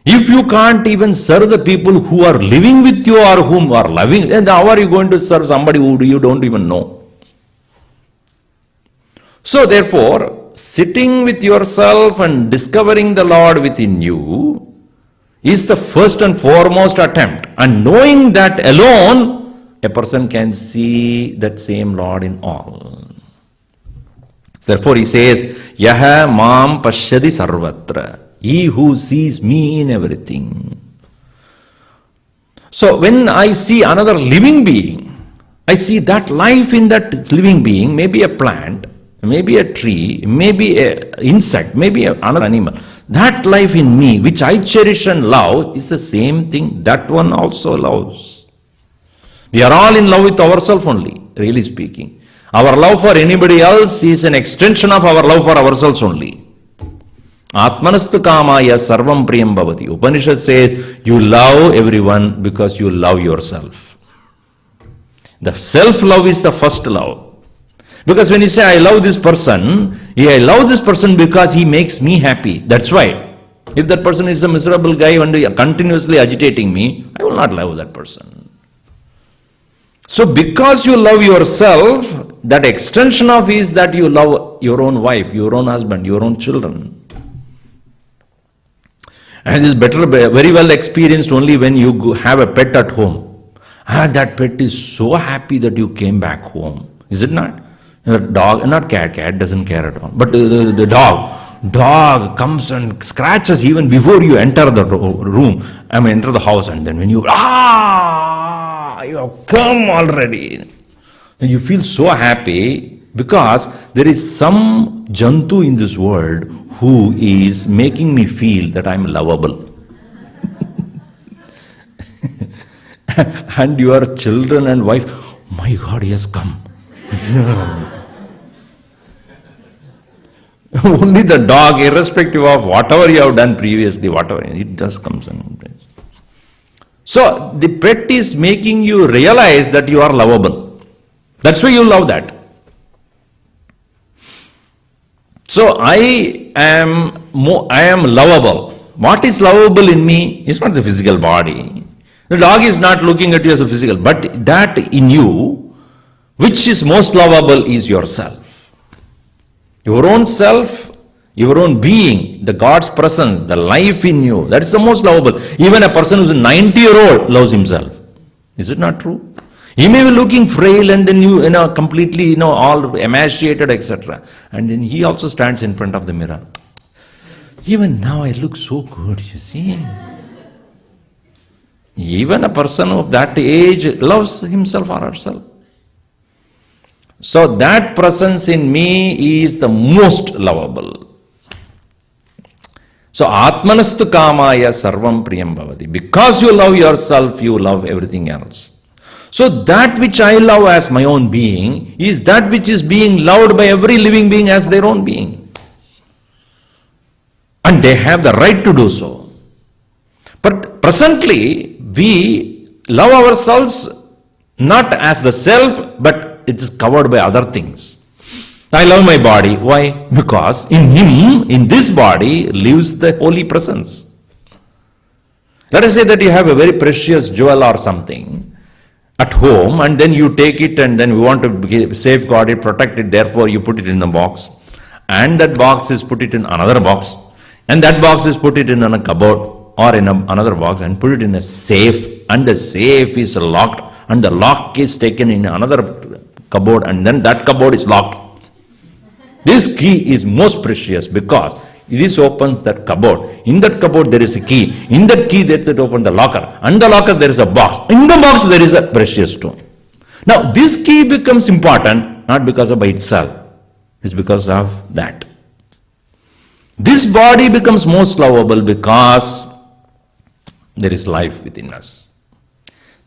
Speaker 1: If you can't even serve the people who are living with you or whom are loving, then how are you going to serve somebody who you don't even know? So therefore, sitting with yourself and discovering the Lord within you is the first and foremost attempt. And knowing that alone, a person can see that same Lord in all. Therefore he says, Yaha mam pashyadi sarvatra. He who sees me in everything. So when I see another living being, I see that life in that living being, maybe a plant, maybe a tree, maybe an insect, maybe another animal. That life in me, which I cherish and love, is the same thing that one also loves. We are all in love with ourselves only, really speaking. Our love for anybody else is an extension of our love for ourselves only. Atmanastu kamaya sarvam priyam bhavati. Upanishad says, you love everyone because you love yourself. The self-love is the first love. Because when you say, I love this person, I love this person because he makes me happy. That's why. If that person is a miserable guy and continuously agitating me, I will not love that person. So because you love yourself, that extension of is that you love your own wife, your own husband, your own children. And it's very well experienced only when you have a pet at home. That pet is so happy that you came back home. Is it not? Your dog, not cat doesn't care at all. But the dog comes and scratches even before you enter the room. Enter the house, and then when you have come already. And you feel so happy because there is some jantu in this world who is making me feel that I am lovable. And your children and wife, my God, he has come. Only the dog, irrespective of whatever you have done previously, whatever, it just comes and plays. So the pet is making you realize that you are lovable. That's why you love that. So I am lovable. What is lovable in me is not the physical body. The dog is not looking at you as a physical, but that in you, which is most lovable, is yourself. Your own self, your own being, the God's presence, the life in you, that is the most lovable. Even a person who is 90-year-old loves himself. Is it not true? He may be looking frail and then completely, all emaciated, etc. And then he also stands in front of the mirror. Even now I look so good, you see. Even a person of that age loves himself or herself. So that presence in me is the most lovable. So Atmanastu Kamaya Sarvam Priyam Bhavati. Because you love yourself, you love everything else. So that which I love as my own being is that which is being loved by every living being as their own being. And they have the right to do so. But presently, we love ourselves not as the self, but it is covered by other things. I love my body. Why? Because in him, in this body, lives the holy presence. Let us say that you have a very precious jewel or something at home, and then you take it and then you want to safeguard it, protect it, therefore you put it in a box. And that box is put it in another box. And that box is put it in a cupboard or in another box and put it in a safe. And the safe is locked and the lock is taken in another cupboard and then that cupboard is locked. This key is most precious because this opens that cupboard. In that cupboard there is a key. In that key there is open the locker. And the locker there is a box. In the box there is a precious stone. Now this key becomes important not because of by itself. It's because of that. This body becomes most lovable because there is life within us.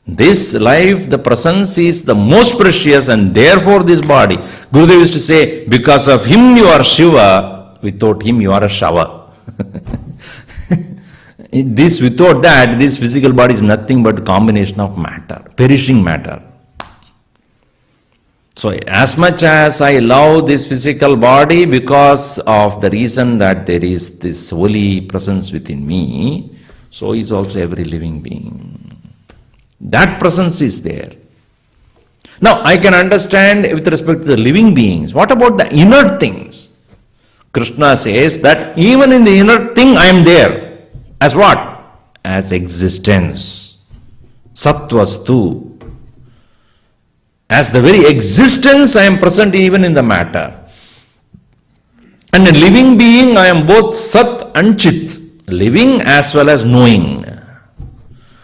Speaker 1: This life, the presence is the most precious and therefore this body. Gurudev used to say, because of him you are Shiva, without him you are a shower. Without that, this physical body is nothing but a combination of matter, perishing matter. So as much as I love this physical body because of the reason that there is this holy presence within me, so is also every living being. That presence is there. Now I can understand with respect to the living beings. What about the inert things? Krishna says that even in the inert thing I am there. As what? As existence. Satvastu. As the very existence I am present even in the matter. And a living being I am both Sat and Chit. Living as well as knowing.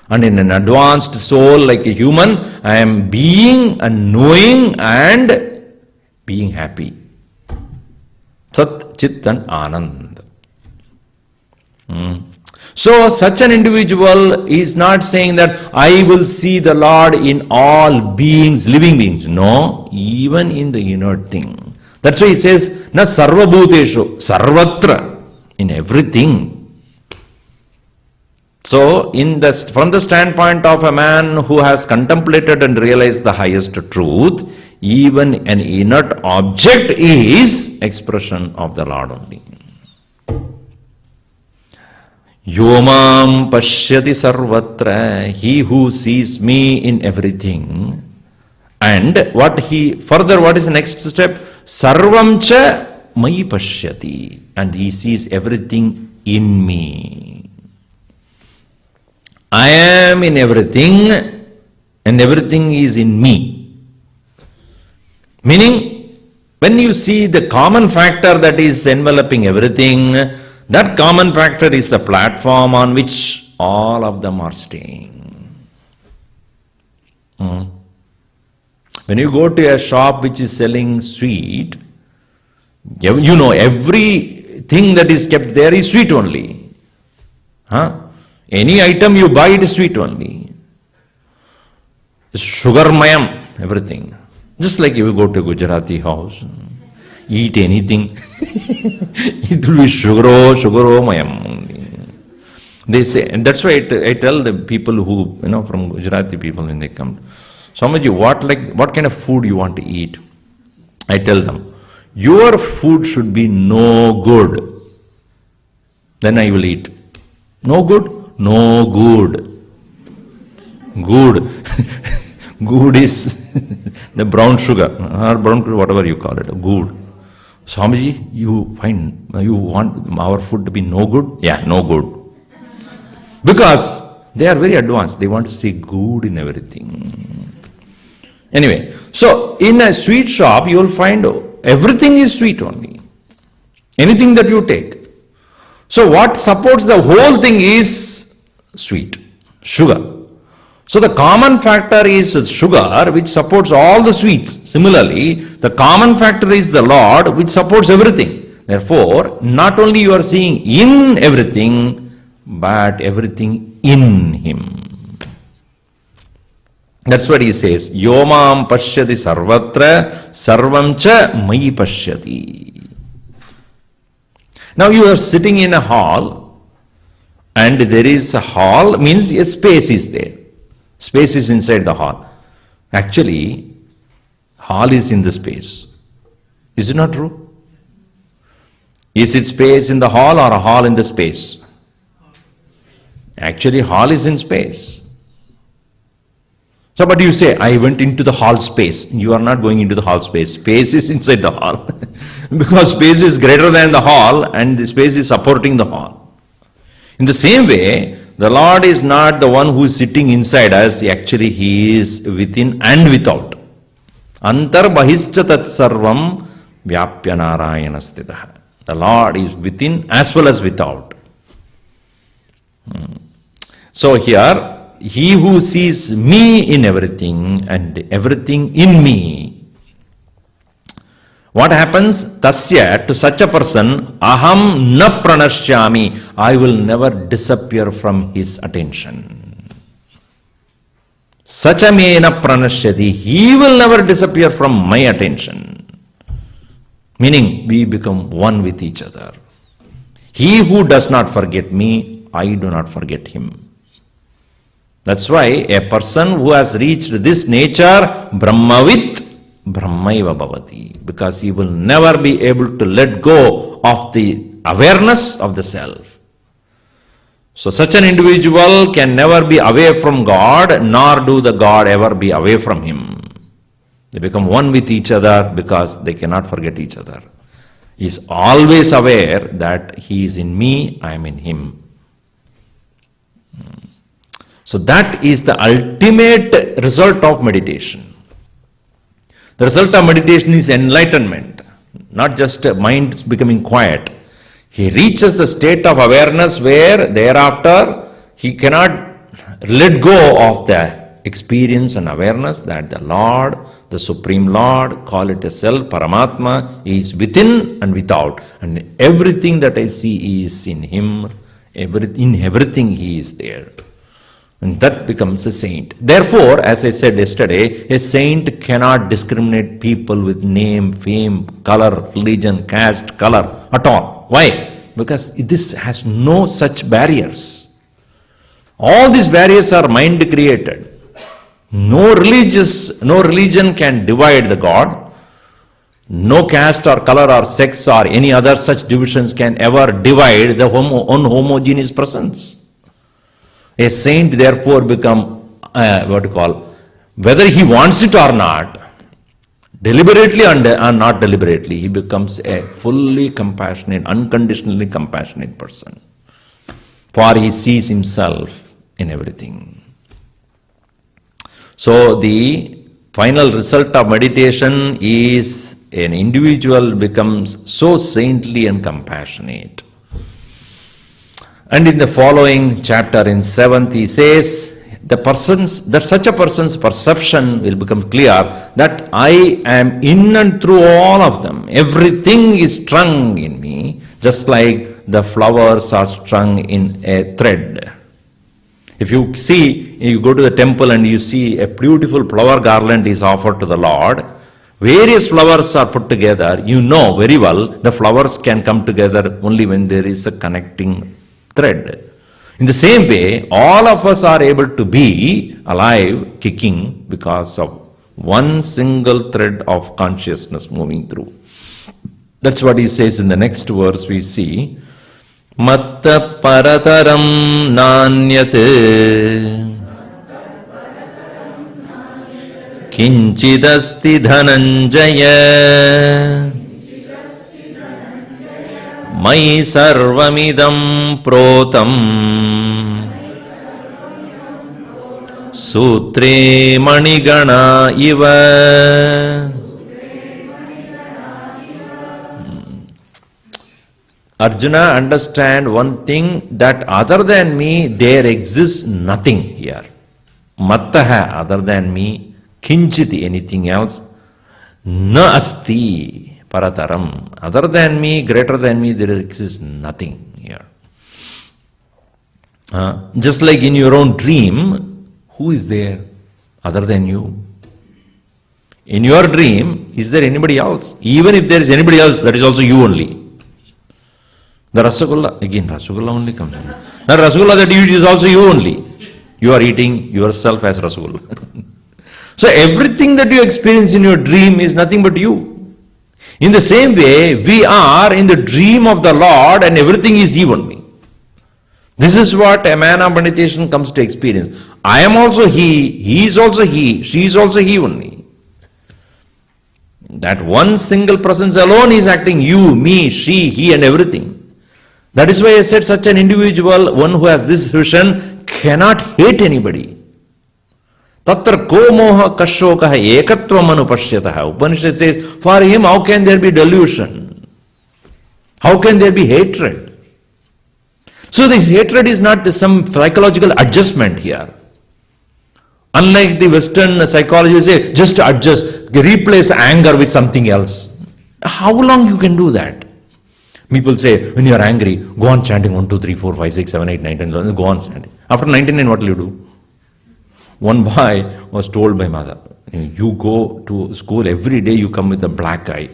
Speaker 1: And in an advanced soul like a human, I am being and knowing and being happy. Sat, Chit and Anand. So such an individual is not saying that I will see the Lord in all beings, living beings. No, even in the inert thing. That's why he says, na sarva bhuteshu, sarvatra, in everything. So from the standpoint of a man who has contemplated and realized the highest truth, even an inert object is expression of the Lord only. Yomam pashyati sarvatra, he who sees me in everything. And what is the next step? Sarvam cha mai pashyati, and he sees everything in me. I am in everything and everything is in me. Meaning, when you see the common factor that is enveloping everything, that common factor is the platform on which all of them are staying. When you go to a shop which is selling sweet, you know everything that is kept there is sweet only. Any item you buy, it is sweet only. Sugar-mayam, everything. Just like if you go to a Gujarati house, eat anything, it will be sugar-mayam only. They say, and that's why I tell the people who, from Gujarati people when they come, Swamiji, what kind of food you want to eat? I tell them, your food should be no good. Then I will eat. No good? No good. Good. Good is the brown sugar, or brown sugar, whatever you call it, good. Swamiji, you want our food to be no good? Yeah, no good. Because they are very advanced. They want to see good in everything. Anyway, so in a sweet shop, you will find everything is sweet only. Anything that you take. So what supports the whole thing is sweet, sugar. So the common factor is sugar, which supports all the sweets. Similarly, the common factor is the Lord, which supports everything. Therefore, not only you are seeing in everything, but everything in Him. That's what he says. Yomam pashyati sarvatra sarvam cha mai pashyati. Now you are sitting in a hall, and there is a hall, means a space is there. Space is inside the hall. Actually, hall is in the space. Is it not true? Is it space in the hall or a hall in the space? Actually, hall is in space. So, but you say, I went into the hall space. You are not going into the hall space. Space is inside the hall. Because space is greater than the hall, and the space is supporting the hall. In the same way, the Lord is not the one who is sitting inside us. Actually, He is within and without. Antar bahischa tat sarvam vyapya narayana stitaha. The Lord is within as well as without. So here, He who sees me in everything and everything in me, what happens? Tasya, to such a person, aham na pranashyami, I will never disappear from his attention. Sachame na pranashyati, he will never disappear from my attention. Meaning, we become one with each other. He who does not forget me, I do not forget him. That's why a person who has reached this nature, Brahmavit, Brahmaiva bhavati, because he will never be able to let go of the awareness of the self. So such an individual can never be away from God, nor do the God ever be away from him. They become one with each other because they cannot forget each other. He is always aware that he is in me, I am in him. So that is the ultimate result of meditation. The result of meditation is enlightenment, not just mind becoming quiet. He reaches the state of awareness where thereafter he cannot let go of the experience and awareness that the Lord, the Supreme Lord, call it a self, Paramatma, is within and without. And everything that I see is in Him, in everything He is there. And that becomes a saint. Therefore, as I said yesterday, a saint cannot discriminate people with name, fame, color, religion, caste, color at all. Why? Because this has no such barriers. All these barriers are mind created. No religion can divide the God. No caste or color or sex or any other such divisions can ever divide the unhomogeneous presence. A saint therefore become, whether he wants it or not, deliberately or not deliberately, he becomes a fully compassionate, unconditionally compassionate person. For he sees himself in everything. So the final result of meditation is an individual becomes so saintly and compassionate. And in the following chapter, in 7th, he says, such a person's perception will become clear that I am in and through all of them. Everything is strung in me, just like the flowers are strung in a thread. If you see, you go to the temple and you see a beautiful flower garland is offered to the Lord, various flowers are put together, you know very well the flowers can come together only when there is a connecting thread. In the same way, all of us are able to be alive, kicking, because of one single thread of consciousness moving through. That's what he says in the next verse. We see, Matta parataram nanyate kinchidasti dhananjaya Mai sarvamidam protam Sutre manigana iva. Arjuna, understand one thing, that other than me there exists nothing here. Mattaha, other than me, kinchiti, anything else, na asti parataram. Other than me, greater than me, there exists nothing here. Just like in your own dream, who is there other than you? In your dream, is there anybody else? Even if there is anybody else, that is also you only. The Rasagulla, again Rasagulla only comes in. That Rasagulla that you eat is also you only. You are eating yourself as Rasagulla. So everything that you experience in your dream is nothing but you. In the same way, we are in the dream of the Lord and everything is He only. This is what a man of meditation comes to experience. I am also He is also He, she is also He only. That one single presence alone is acting you, me, she, he and everything. That is why I said such an individual, one who has this vision, cannot hate anybody. Tatra ko moha kashokaha ekatvam anupashyataha. Upanishad says, for him how can there be delusion? How can there be hatred? So this hatred is not some psychological adjustment here. Unlike the Western psychology say, just adjust, replace anger with something else. How long you can do that? People say, when you are angry, go on chanting 1, 2, 3, 4, 5, 6, 7, 8, 9, 10, 11, go on chanting. After 99, what will you do? One boy was told by mother, you go to school every day, you come with a black eye.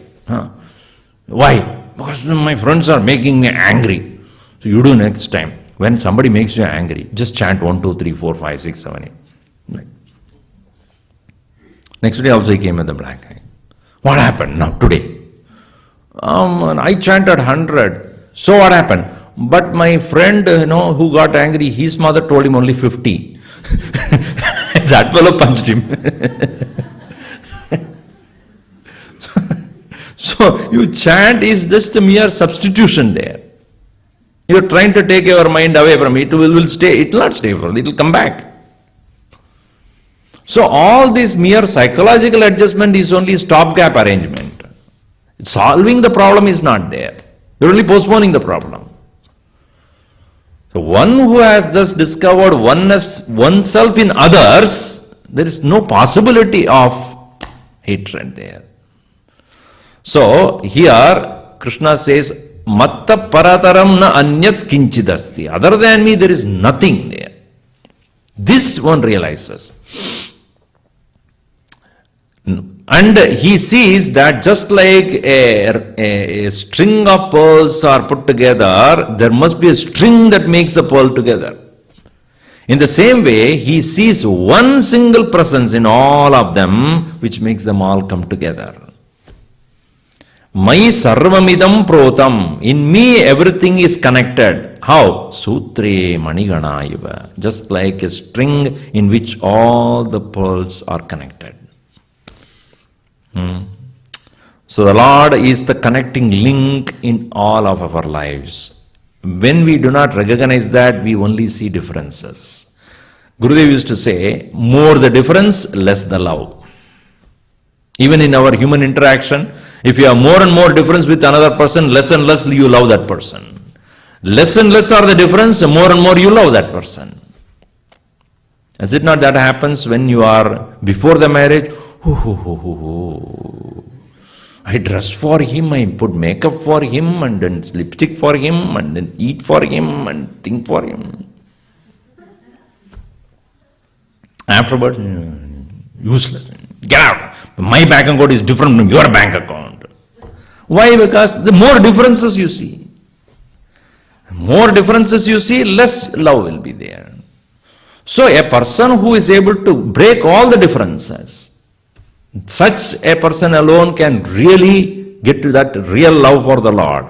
Speaker 1: Why? Because my friends are making me angry. So you do next time. When somebody makes you angry, just chant 1, 2, 3, 4, 5, 6, 7, 8. Right. Next day also he came with a black eye. What happened now today? I chanted 100. So what happened? But my friend, who got angry, his mother told him only 50. That fellow punched him. So you chant is just a mere substitution there. You are trying to take your mind away from it. It will stay. It will not stay for it. It will come back. So all this mere psychological adjustment is only stopgap arrangement. Solving the problem is not there. You are only postponing the problem. So one who has thus discovered oneness, oneself in others, there is no possibility of hatred there. So here Krishna says, Matta parataram na anyat kinchidasti. Other than me, there is nothing there. This one realizes. And he sees that just like a string of pearls are put together, there must be a string that makes the pearl together. In the same way, he sees one single presence in all of them, which makes them all come together. Mai sarvamidam protam. In me everything is connected. How? Sutre manigana iva. Just like a string in which all the pearls are connected. So the Lord is the connecting link in all of our lives. When we do not recognize that, we only see differences. Gurudev used to say, more the difference, less the love. Even in our human interaction, if you have more and more difference with another person, less and less you love that person. Less and less are the difference, more and more you love that person. Is it not that happens when you are before the marriage? I dress for him, I put makeup for him, and then lipstick for him, and then eat for him, and think for him. Afterwards, useless. Get out. My bank account is different from your bank account. Why? Because the more differences you see. More differences you see, less love will be there. So a person who is able to break all the differences, such a person alone can really get to that real love for the Lord.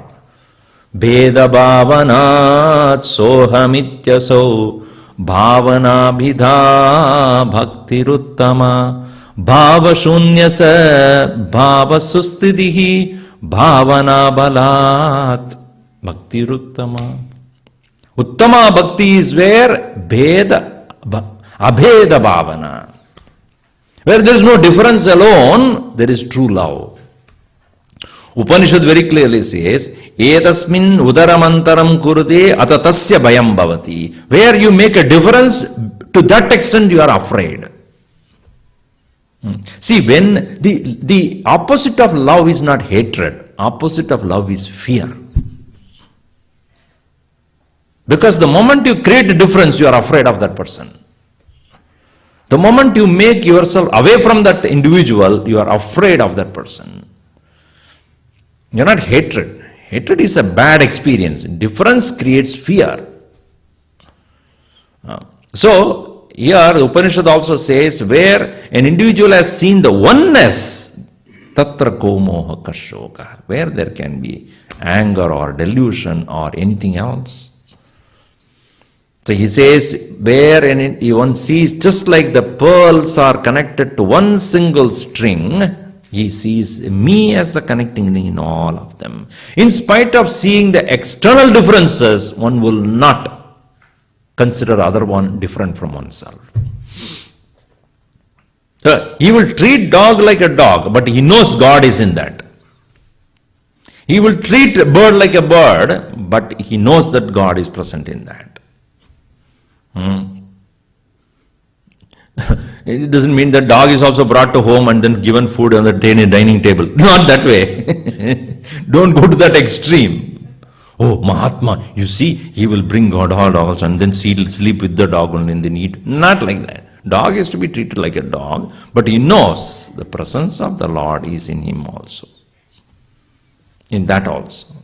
Speaker 1: Bheda bhavanat sohamityaso bhavana bhidha bhaktiruttama bhava shunyasat bhava sustitihi bhavana balat bhaktiruttama. Uttama bhakti is where abheda bhavana. Where there is no difference alone, there is true love. Upanishad very clearly says, Etasmin udaramantaram kurute atatasya bhayam bhavati. Where you make a difference, to that extent you are afraid. See, when the opposite of love is not hatred, opposite of love is fear. Because the moment you create a difference, you are afraid of that person. The moment you make yourself away from that individual, you are afraid of that person. You're not hatred. Hatred is a bad experience. Difference creates fear. So, here the Upanishad also says, where an individual has seen the oneness, tatra ko moha kashoka, where there can be anger or delusion or anything else. So he says, where one sees just like the pearls are connected to one single string, he sees me as the connecting link in all of them. In spite of seeing the external differences, one will not consider other one different from oneself. So he will treat dog like a dog, but he knows God is in that. He will treat a bird like a bird, but he knows that God is present in that. It doesn't mean that dog is also brought to home and then given food on the dining table. Not that way. Don't go to that extreme. Oh, Mahatma, you see, he will bring God also and then sleep with the dog only and then eat. Not like that. Dog is to be treated like a dog, but he knows the presence of the Lord is in him also. In that also.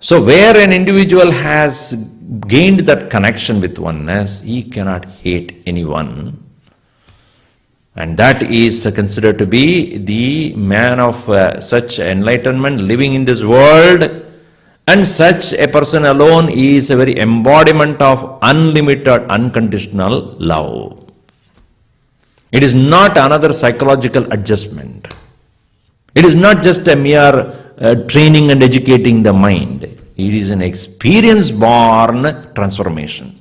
Speaker 1: So where an individual has gained that connection with oneness, he cannot hate anyone. And that is considered to be the man of such enlightenment living in this world. And such a person alone is a very embodiment of unlimited, unconditional love. It is not another psychological adjustment. It is not just a mere training and educating the mind. It is an experience-born transformation.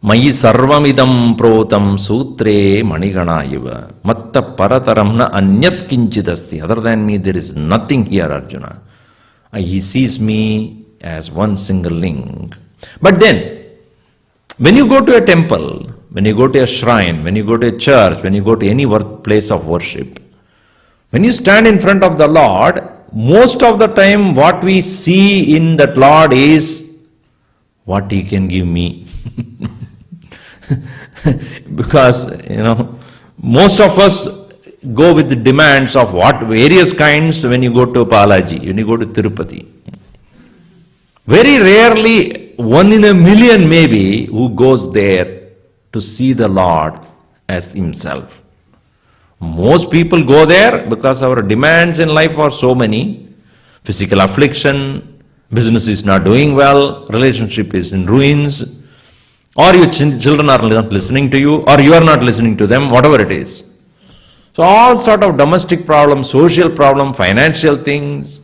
Speaker 1: Mayi sarvamidam protam sutre manigana iva matta parataram na anyat kinchidasti. Other than me, there is nothing here, Arjuna. He sees me as one single link. But then, when you go to a temple, when you go to a shrine, when you go to a church, when you go to any place of worship, when you stand in front of the Lord, most of the time what we see in that Lord is what He can give me. Because, most of us go with the demands of what various kinds when you go to Balaji, when you go to Tirupati. Very rarely, 1 in a million maybe, who goes there to see the Lord as Himself. Most people go there because our demands in life are so many. Physical affliction, business is not doing well, relationship is in ruins, or your children are not listening to you, or you are not listening to them, whatever it is. So all sort of domestic problems, social problems, financial things.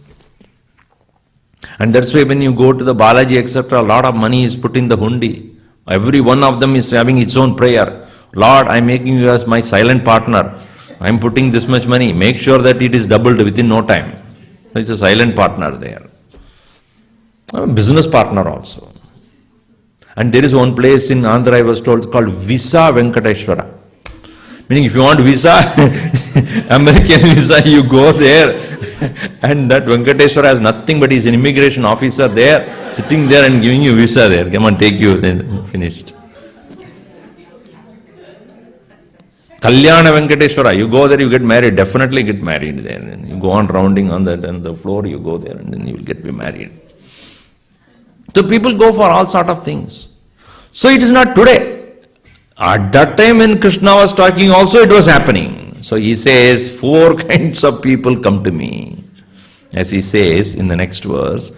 Speaker 1: And that's why when you go to the Balaji, etc., a lot of money is put in the hundi. Every one of them is having its own prayer. Lord, I am making you as my silent partner. I am putting this much money. Make sure that it is doubled within no time. It's a silent partner there. A business partner also. And there is one place in Andhra, I was told, called Visa Venkateshwara. Meaning if you want visa, American visa, you go there. And that Venkateshwara has nothing but he's an immigration officer there, sitting there and giving you visa there. Come on, take you, then finished. Kalyana Venkateshwara, you go there, you get married, definitely get married there. And you go on rounding on the floor, you go there and then you will be married. So people go for all sort of things. So it is not today. At that time when Krishna was talking also it was happening. So he says, 4 kinds of people come to me. As he says in the next verse,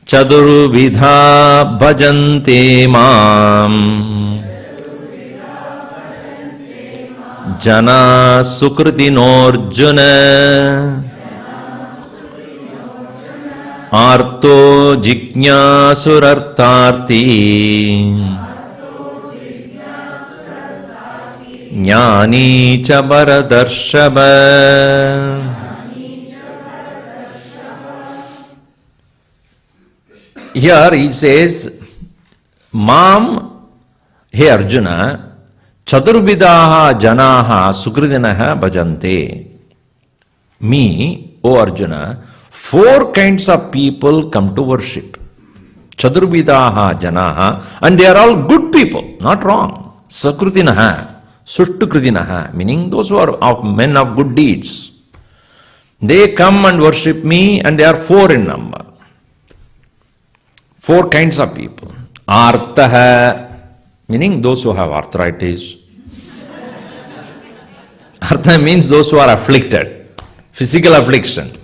Speaker 1: Chadurvidha bhajante mam Jana Sukritinarjuna Arto Jignasurartarthi Jnani cha Bharatarshava. Here he says, Mam, hey Arjuna, Chaturvidaha janaha sukridinaha bhajante. Me, O Arjuna, 4 kinds of people come to worship. Chaturvidaha janaha, and they are all good people, not wrong. Sakritinaha. Sushtukritinaha, meaning those who are of men of good deeds. They come and worship me, and they are 4 in number. 4 kinds of people. Artaha, meaning those who have arthritis. Artha means those who are afflicted. Physical affliction,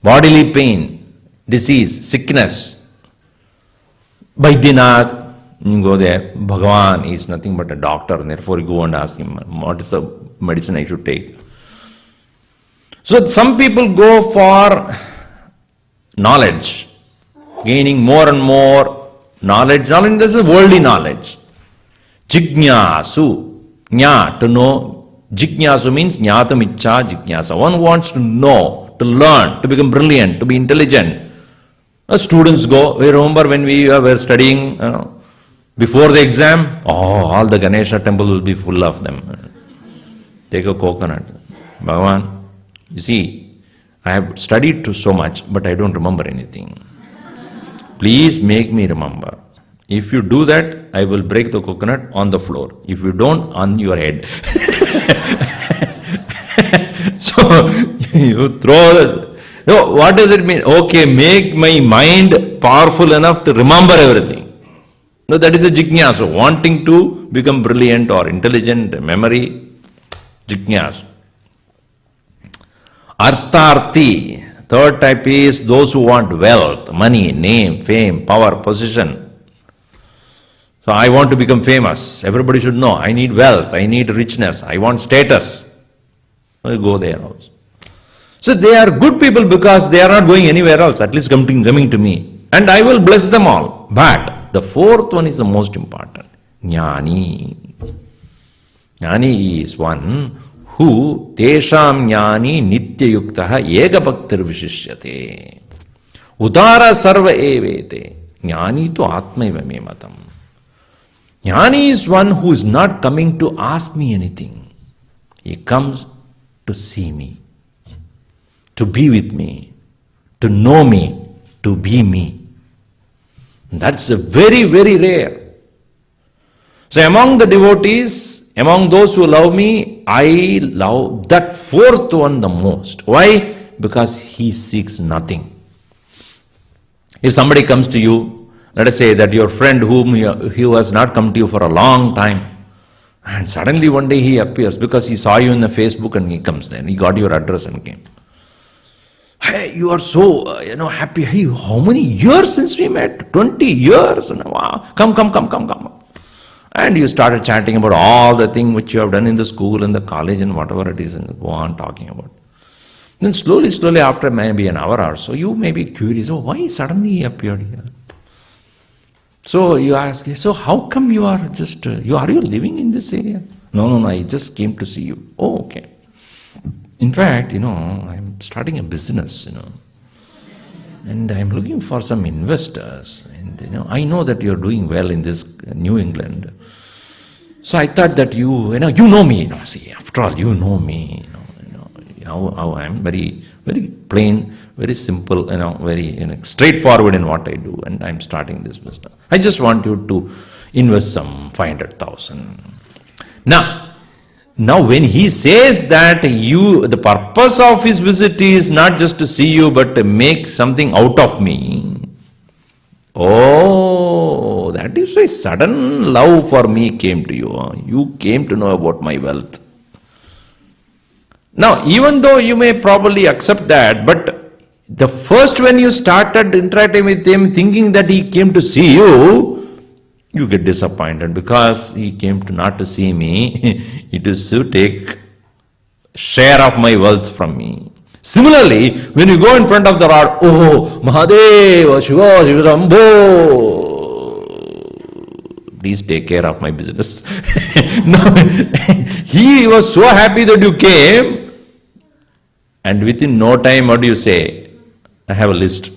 Speaker 1: bodily pain, disease, sickness. Vaidinath, you go there, Bhagwan is nothing but a doctor, and therefore you go and ask him, what is the medicine I should take? So some people go for knowledge, gaining more and more knowledge. Knowledge, this is worldly knowledge. Jignasu, nya, to know. Jignasu means jnatam ichcha jignasa. One wants to know, to learn, to become brilliant, to be intelligent. Students go, we remember when we were studying, before the exam, all the Ganesha temple will be full of them. Take a coconut. Bhagavan, you see, I have studied so much, but I don't remember anything. Please make me remember. If you do that, I will break the coconut on the floor. If you don't, on your head. So, you throw... No, what does it mean? Okay, make my mind powerful enough to remember everything. No, that is a jignasa, wanting to become brilliant or intelligent, memory, jignasa. Artharthi, 3rd type is those who want wealth, money, name, fame, power, position. So I want to become famous. Everybody should know. I need wealth, I need richness, I want status. I go there also. So they are good people because they are not going anywhere else, at least coming to me. And I will bless them all. But the 4th one is the most important. Jnani. Jnani is one who tesham jnani nitya yuktaha ega bhaktir vishishyate. Udara sarva evete. Jnani to atmaiva me matam. Jnani is one who is not coming to ask me anything. He comes to see me, to be with me, to know me, to be me. That's a very, very rare. So among the devotees, among those who love me, I love that 4th one the most. Why? Because he seeks nothing. If somebody comes to you, let us say that your friend who has not come to you for a long time, and suddenly one day he appears because he saw you in the Facebook and he comes there. He got your address and came. Hey, you are so, happy. Hey, how many years since we met? 20 years. Wow. Come. And you started chatting about all the things which you have done in the school and the college and whatever it is, and go on talking about. Then slowly after maybe an hour or so, you may be curious, why suddenly he appeared here? So you ask, so how come you are just, are you living in this area? No, I just came to see you. Oh, okay. In fact, I'm starting a business, and I'm looking for some investors. And, I know that you're doing well in this New England. So I thought that you know me. See, after all, you know me. How I'm very, very plain, very simple, very straightforward in what I do. And I'm starting this business. I just want you to invest some 500,000. Now when he says that the purpose of his visit is not just to see you, but to make something out of me, Oh, that is why sudden love for me came to you. You came to know about my wealth. Now, even though you may probably accept that, but the first when you started interacting with him, thinking that he came to see you, you get disappointed because he came to not to see me, it is to take share of my wealth from me. Similarly, when you go in front of the Lord, oh, Mahadeva, Shiva, Shivasambho, please take care of my business. No, he was so happy that you came, and within no time, what do you say? I have a list.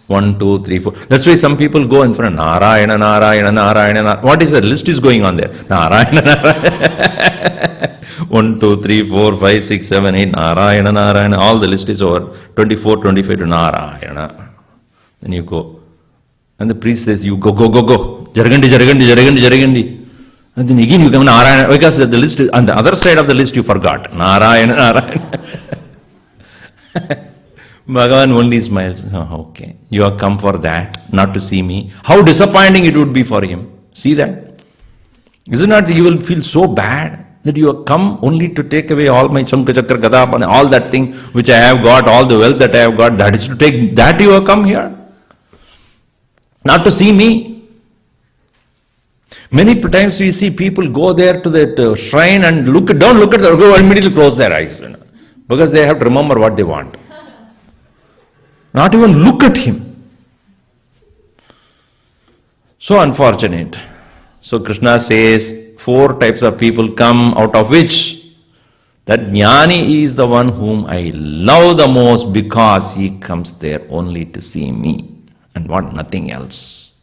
Speaker 1: 1, 2, 3, 4. That's why some people go in front, Narayana, Narayana, Narayana, Narayana. What is the list is going on there? Narayana, Narayana. 1, 2, 3, 4, 5, 6, 7, 8, Narayana, Narayana. All the list is over. 24, 25 to Narayana. Then you go. And the priest says, you go, go, go, go. Jaragandi, Jaragandi, Jaragandi, Jaragandi. And then again you come Narayana. Because the list is on the other side of the list you forgot. Narayana, Narayana. Bhagavan only smiles. Oh, okay. You have come for that, not to see me. How disappointing it would be for him. See that? Is it not that you will feel so bad that you have come only to take away all my Shankha Chakra Gada and all that thing which I have got, all the wealth that I have got, that is to take that you have come here? Not to see me? Many times we see people go there to that shrine and don't look at the, go immediately close their eyes. Because they have to remember what they want. Not even look at him. So unfortunate. So Krishna says, 4 types of people come, out of which that Jnani is the one whom I love the most because he comes there only to see me and want nothing else.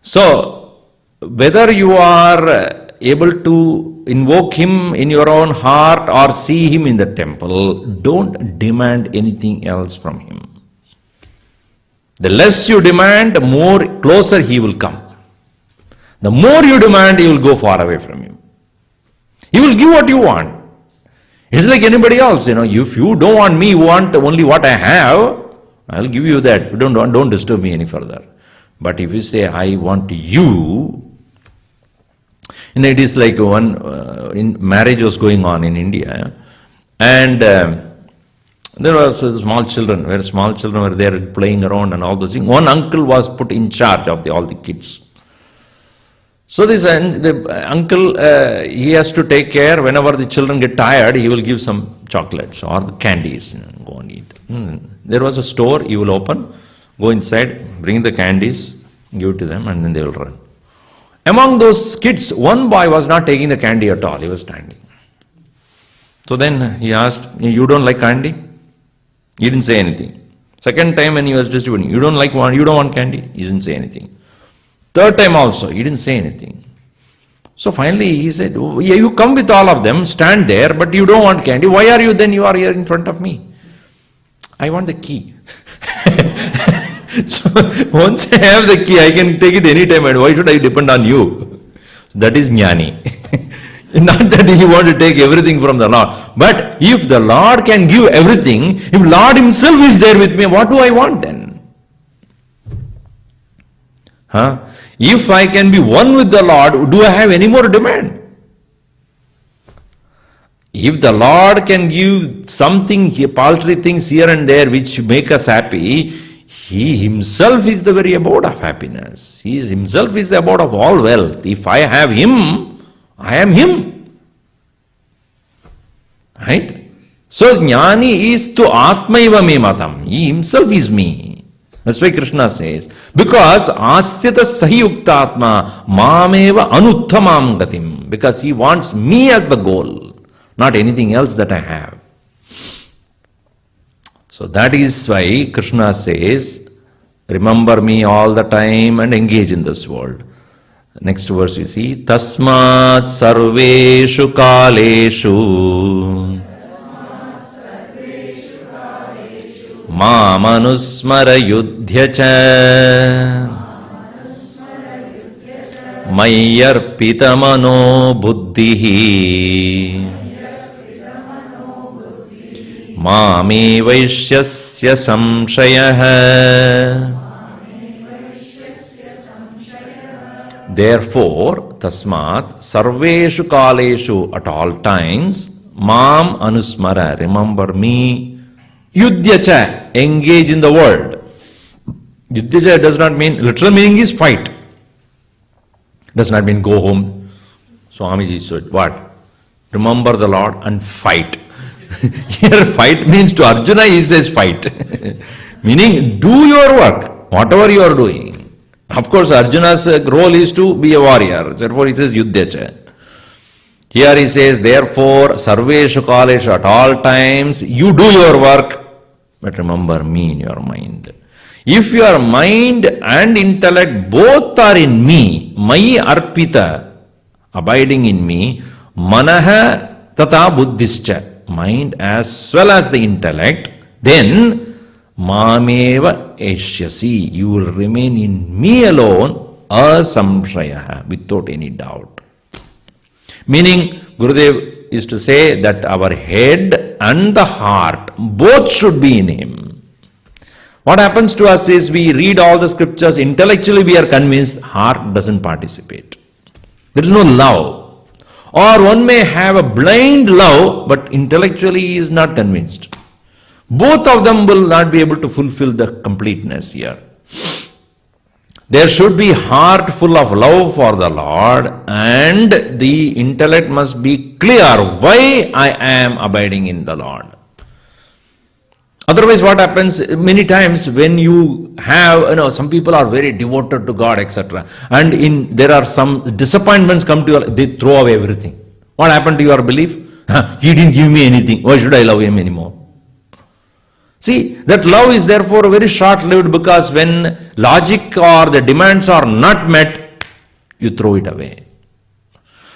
Speaker 1: So, whether you are able to invoke him in your own heart or see him in the temple, don't demand anything else from him. The less you demand, the more closer he will come. The more you demand, he will go far away from you. He will give what you want. It's like anybody else, if you don't want me, you want only what I have, I'll give you that. Don't disturb me any further. But if you say, I want you, it is like in marriage was going on in India, and there was small children were there playing around and all those things. One uncle was put in charge of all the kids. So the uncle, he has to take care. Whenever the children get tired, he will give some chocolates or the candies, go and eat. There was a store he will open, go inside, bring the candies, give it to them, and then they will run. Among those kids, one boy was not taking the candy at all. He was standing. So then he asked, you don't like candy? He didn't say anything. Second time when he was distributing, you don't want candy? He didn't say anything. Third time also, he didn't say anything. So finally he said, yeah, you come with all of them, stand there, but you don't want candy. Why are you here in front of me? I want the key. So once I have the key, I can take it anytime, and why should I depend on you? That is Jnani. Not that he want to take everything from the Lord. But if the Lord can give everything, if Lord himself is there with me, what do I want then? If I can be one with the Lord, do I have any more demand? If the Lord can give something, paltry things here and there which make us happy, he himself is the very abode of happiness. He himself is the abode of all wealth. If I have him, I am him. Right? So Jnani is to Atmaiva me matam. He himself is me. That's why Krishna says, because astyata sahiyukta atma mameva anuttamam gatim. Because he wants me as the goal, not anything else that I have. So that is why Krishna says, remember me all the time and engage in this world. Next verse we see, Tasmat sarveshu kaleshu Mamanusmara yudhyacha Mayarpitamano buddhihi Mame vaishyasya samshayah. Therefore, tasmat sarveshu kaleshu, at all times, mam anusmara, remember me. Yudhyacha, engage in the world. Yudhyacha does not mean, literal meaning is fight. Does not mean go home. Swamiji said, what? Remember the Lord and fight. Here fight means to Arjuna he says fight. Meaning do your work, whatever you are doing. Of course Arjuna's role is to be a warrior. Therefore he says Yudhyacha. Here he says, therefore sarveshu kaleshu, at all times you do your work, but remember me in your mind. If your mind and intellect both are in me, Mayi arpita, abiding in me, manaha tata buddhischa, mind as well as the intellect, then mameva eshyasi, you will remain in me alone, asamshayah, without any doubt. Meaning, Gurudev is to say that our head and the heart both should be in him. What happens to us is we read all the scriptures, intellectually we are convinced, heart doesn't participate. There is no love. Or one may have a blind love, but intellectually he is not convinced. Both of them will not be able to fulfill the completeness here. There should be heart full of love for the Lord, and the intellect must be clear why I am abiding in the Lord. Otherwise what happens many times when you have, some people are very devoted to God, etc. And there are some disappointments come to you, they throw away everything. What happened to your belief? He didn't give me anything, why should I love him anymore? See, that love is therefore very short-lived, because when logic or the demands are not met, you throw it away.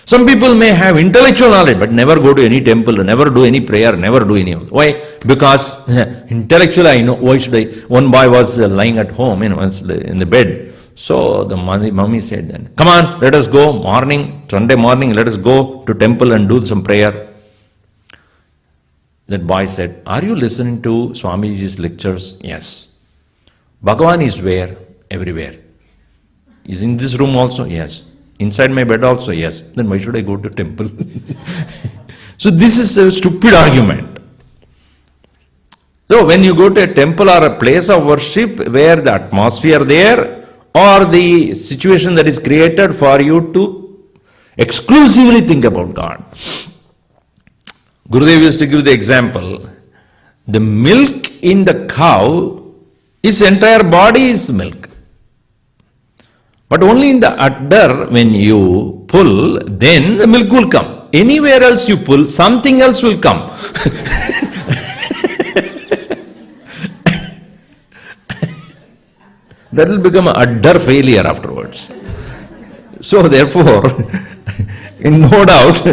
Speaker 1: Some people may have intellectual knowledge but never go to any temple, never do any prayer, never do any. Why? Because intellectually I know, why should I? One boy was lying at home, in the bed. So the mommy said then, come on, let us go Sunday morning, let us go to temple and do some prayer. That boy said, are you listening to Swamiji's lectures? Yes. Bhagavan is where? Everywhere. Is in this room also? Yes. Inside my bed also? Yes. Then why should I go to temple? So this is a stupid argument. So when you go to a temple or a place of worship where the atmosphere there or the situation that is created for you to exclusively think about God. Gurudev used to give the example, the milk in the cow, its entire body is milk. But only in the udder, when you pull, then the milk will come. Anywhere else you pull, something else will come. That will become an udder failure afterwards. So therefore, no doubt,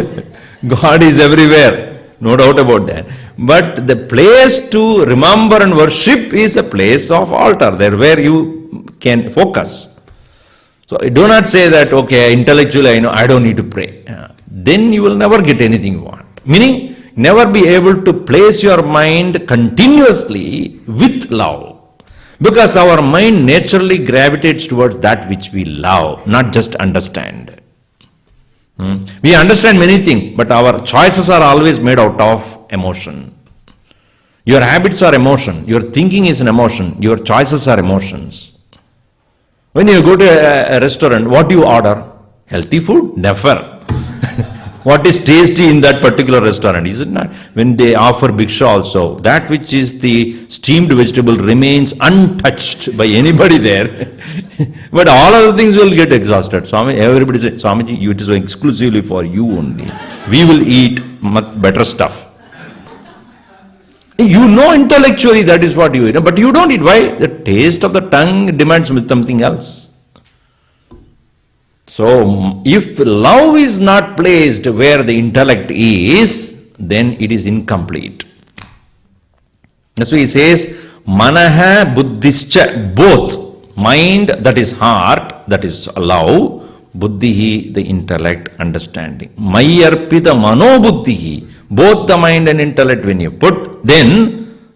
Speaker 1: God is everywhere. No doubt about that. But the place to remember and worship is a place of altar, there where you can focus. So do not say that, okay, intellectually I know I don't need to pray. Then you will never get anything you want. Meaning, never be able to place your mind continuously with love. Because our mind naturally gravitates towards that which we love, not just understand. We understand many things, but our choices are always made out of emotion. Your habits are emotion, your thinking is an emotion, your choices are emotions. When you go to a restaurant, what do you order? Healthy food? Never. What is tasty in that particular restaurant? Is it not? When they offer bhiksha also, that which is the steamed vegetable remains untouched by anybody there. But all other things will get exhausted. Swami, everybody says, Swamiji, it is exclusively for you only. We will eat much better stuff. You know intellectually that is what you eat, but you don't eat. Why? The taste of the tongue demands something else. So, if love is not placed where the intellect is, then it is incomplete. That's why he says, manaha buddhischa, both, mind that is heart, that is love, buddhihi, the intellect, understanding. Mayarpita mano buddhihi, both the mind and intellect when you put, then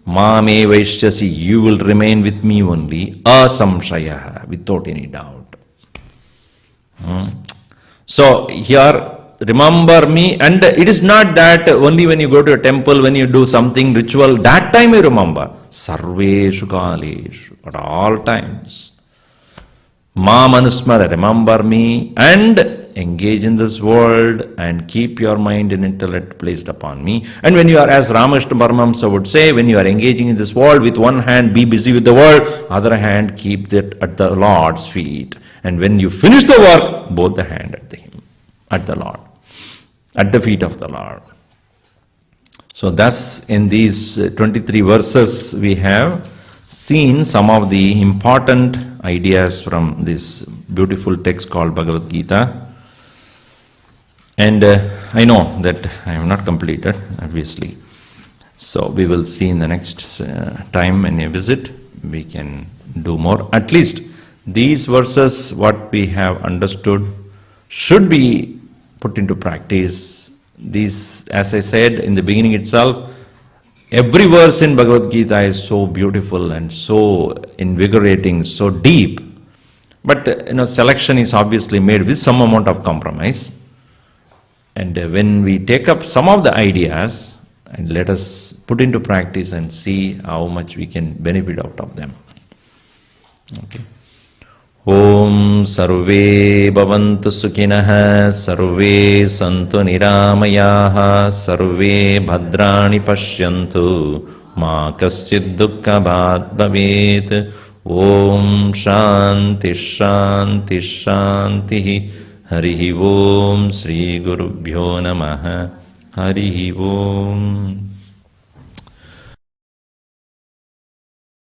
Speaker 1: Mame Vaishyasi, you will remain with me only, asamshaya, without any doubt. So here, remember me, and it is not that only when you go to a temple, when you do something ritual, that time you remember. Sarveshu kaleshu, at all times. Ma manusmara, remember me, and engage in this world, and keep your mind and intellect placed upon me. And when you are, as Ramashna Paramahamsa would say, when you are engaging in this world, with one hand be busy with the world, other hand keep that at the Lord's feet. And when you finish the work, both the hand at the Lord, at the feet of the Lord. So thus in these 23 verses we have seen some of the important ideas from this beautiful text called Bhagavad Gita. And I know that I have not completed, obviously. So we will see in the next time when you visit, we can do more. At least these verses, what we have understood, should be put into practice. These, as I said in the beginning itself, every verse in Bhagavad Gita is so beautiful and so invigorating, so deep. But selection is obviously made with some amount of compromise. And when we take up some of the ideas and let us put into practice and see how much we can benefit out of them. Okay. Om Sarve Bhavantu Sukhinah Sarve Santu Niramayaha Sarve Bhadrani Pashyantu Ma Kaschid Dukkha Bhat Bhavet. Om Shanti Shanti Shanti. Harihi Om Sri Gurubhyo Namaha. Harihi Om.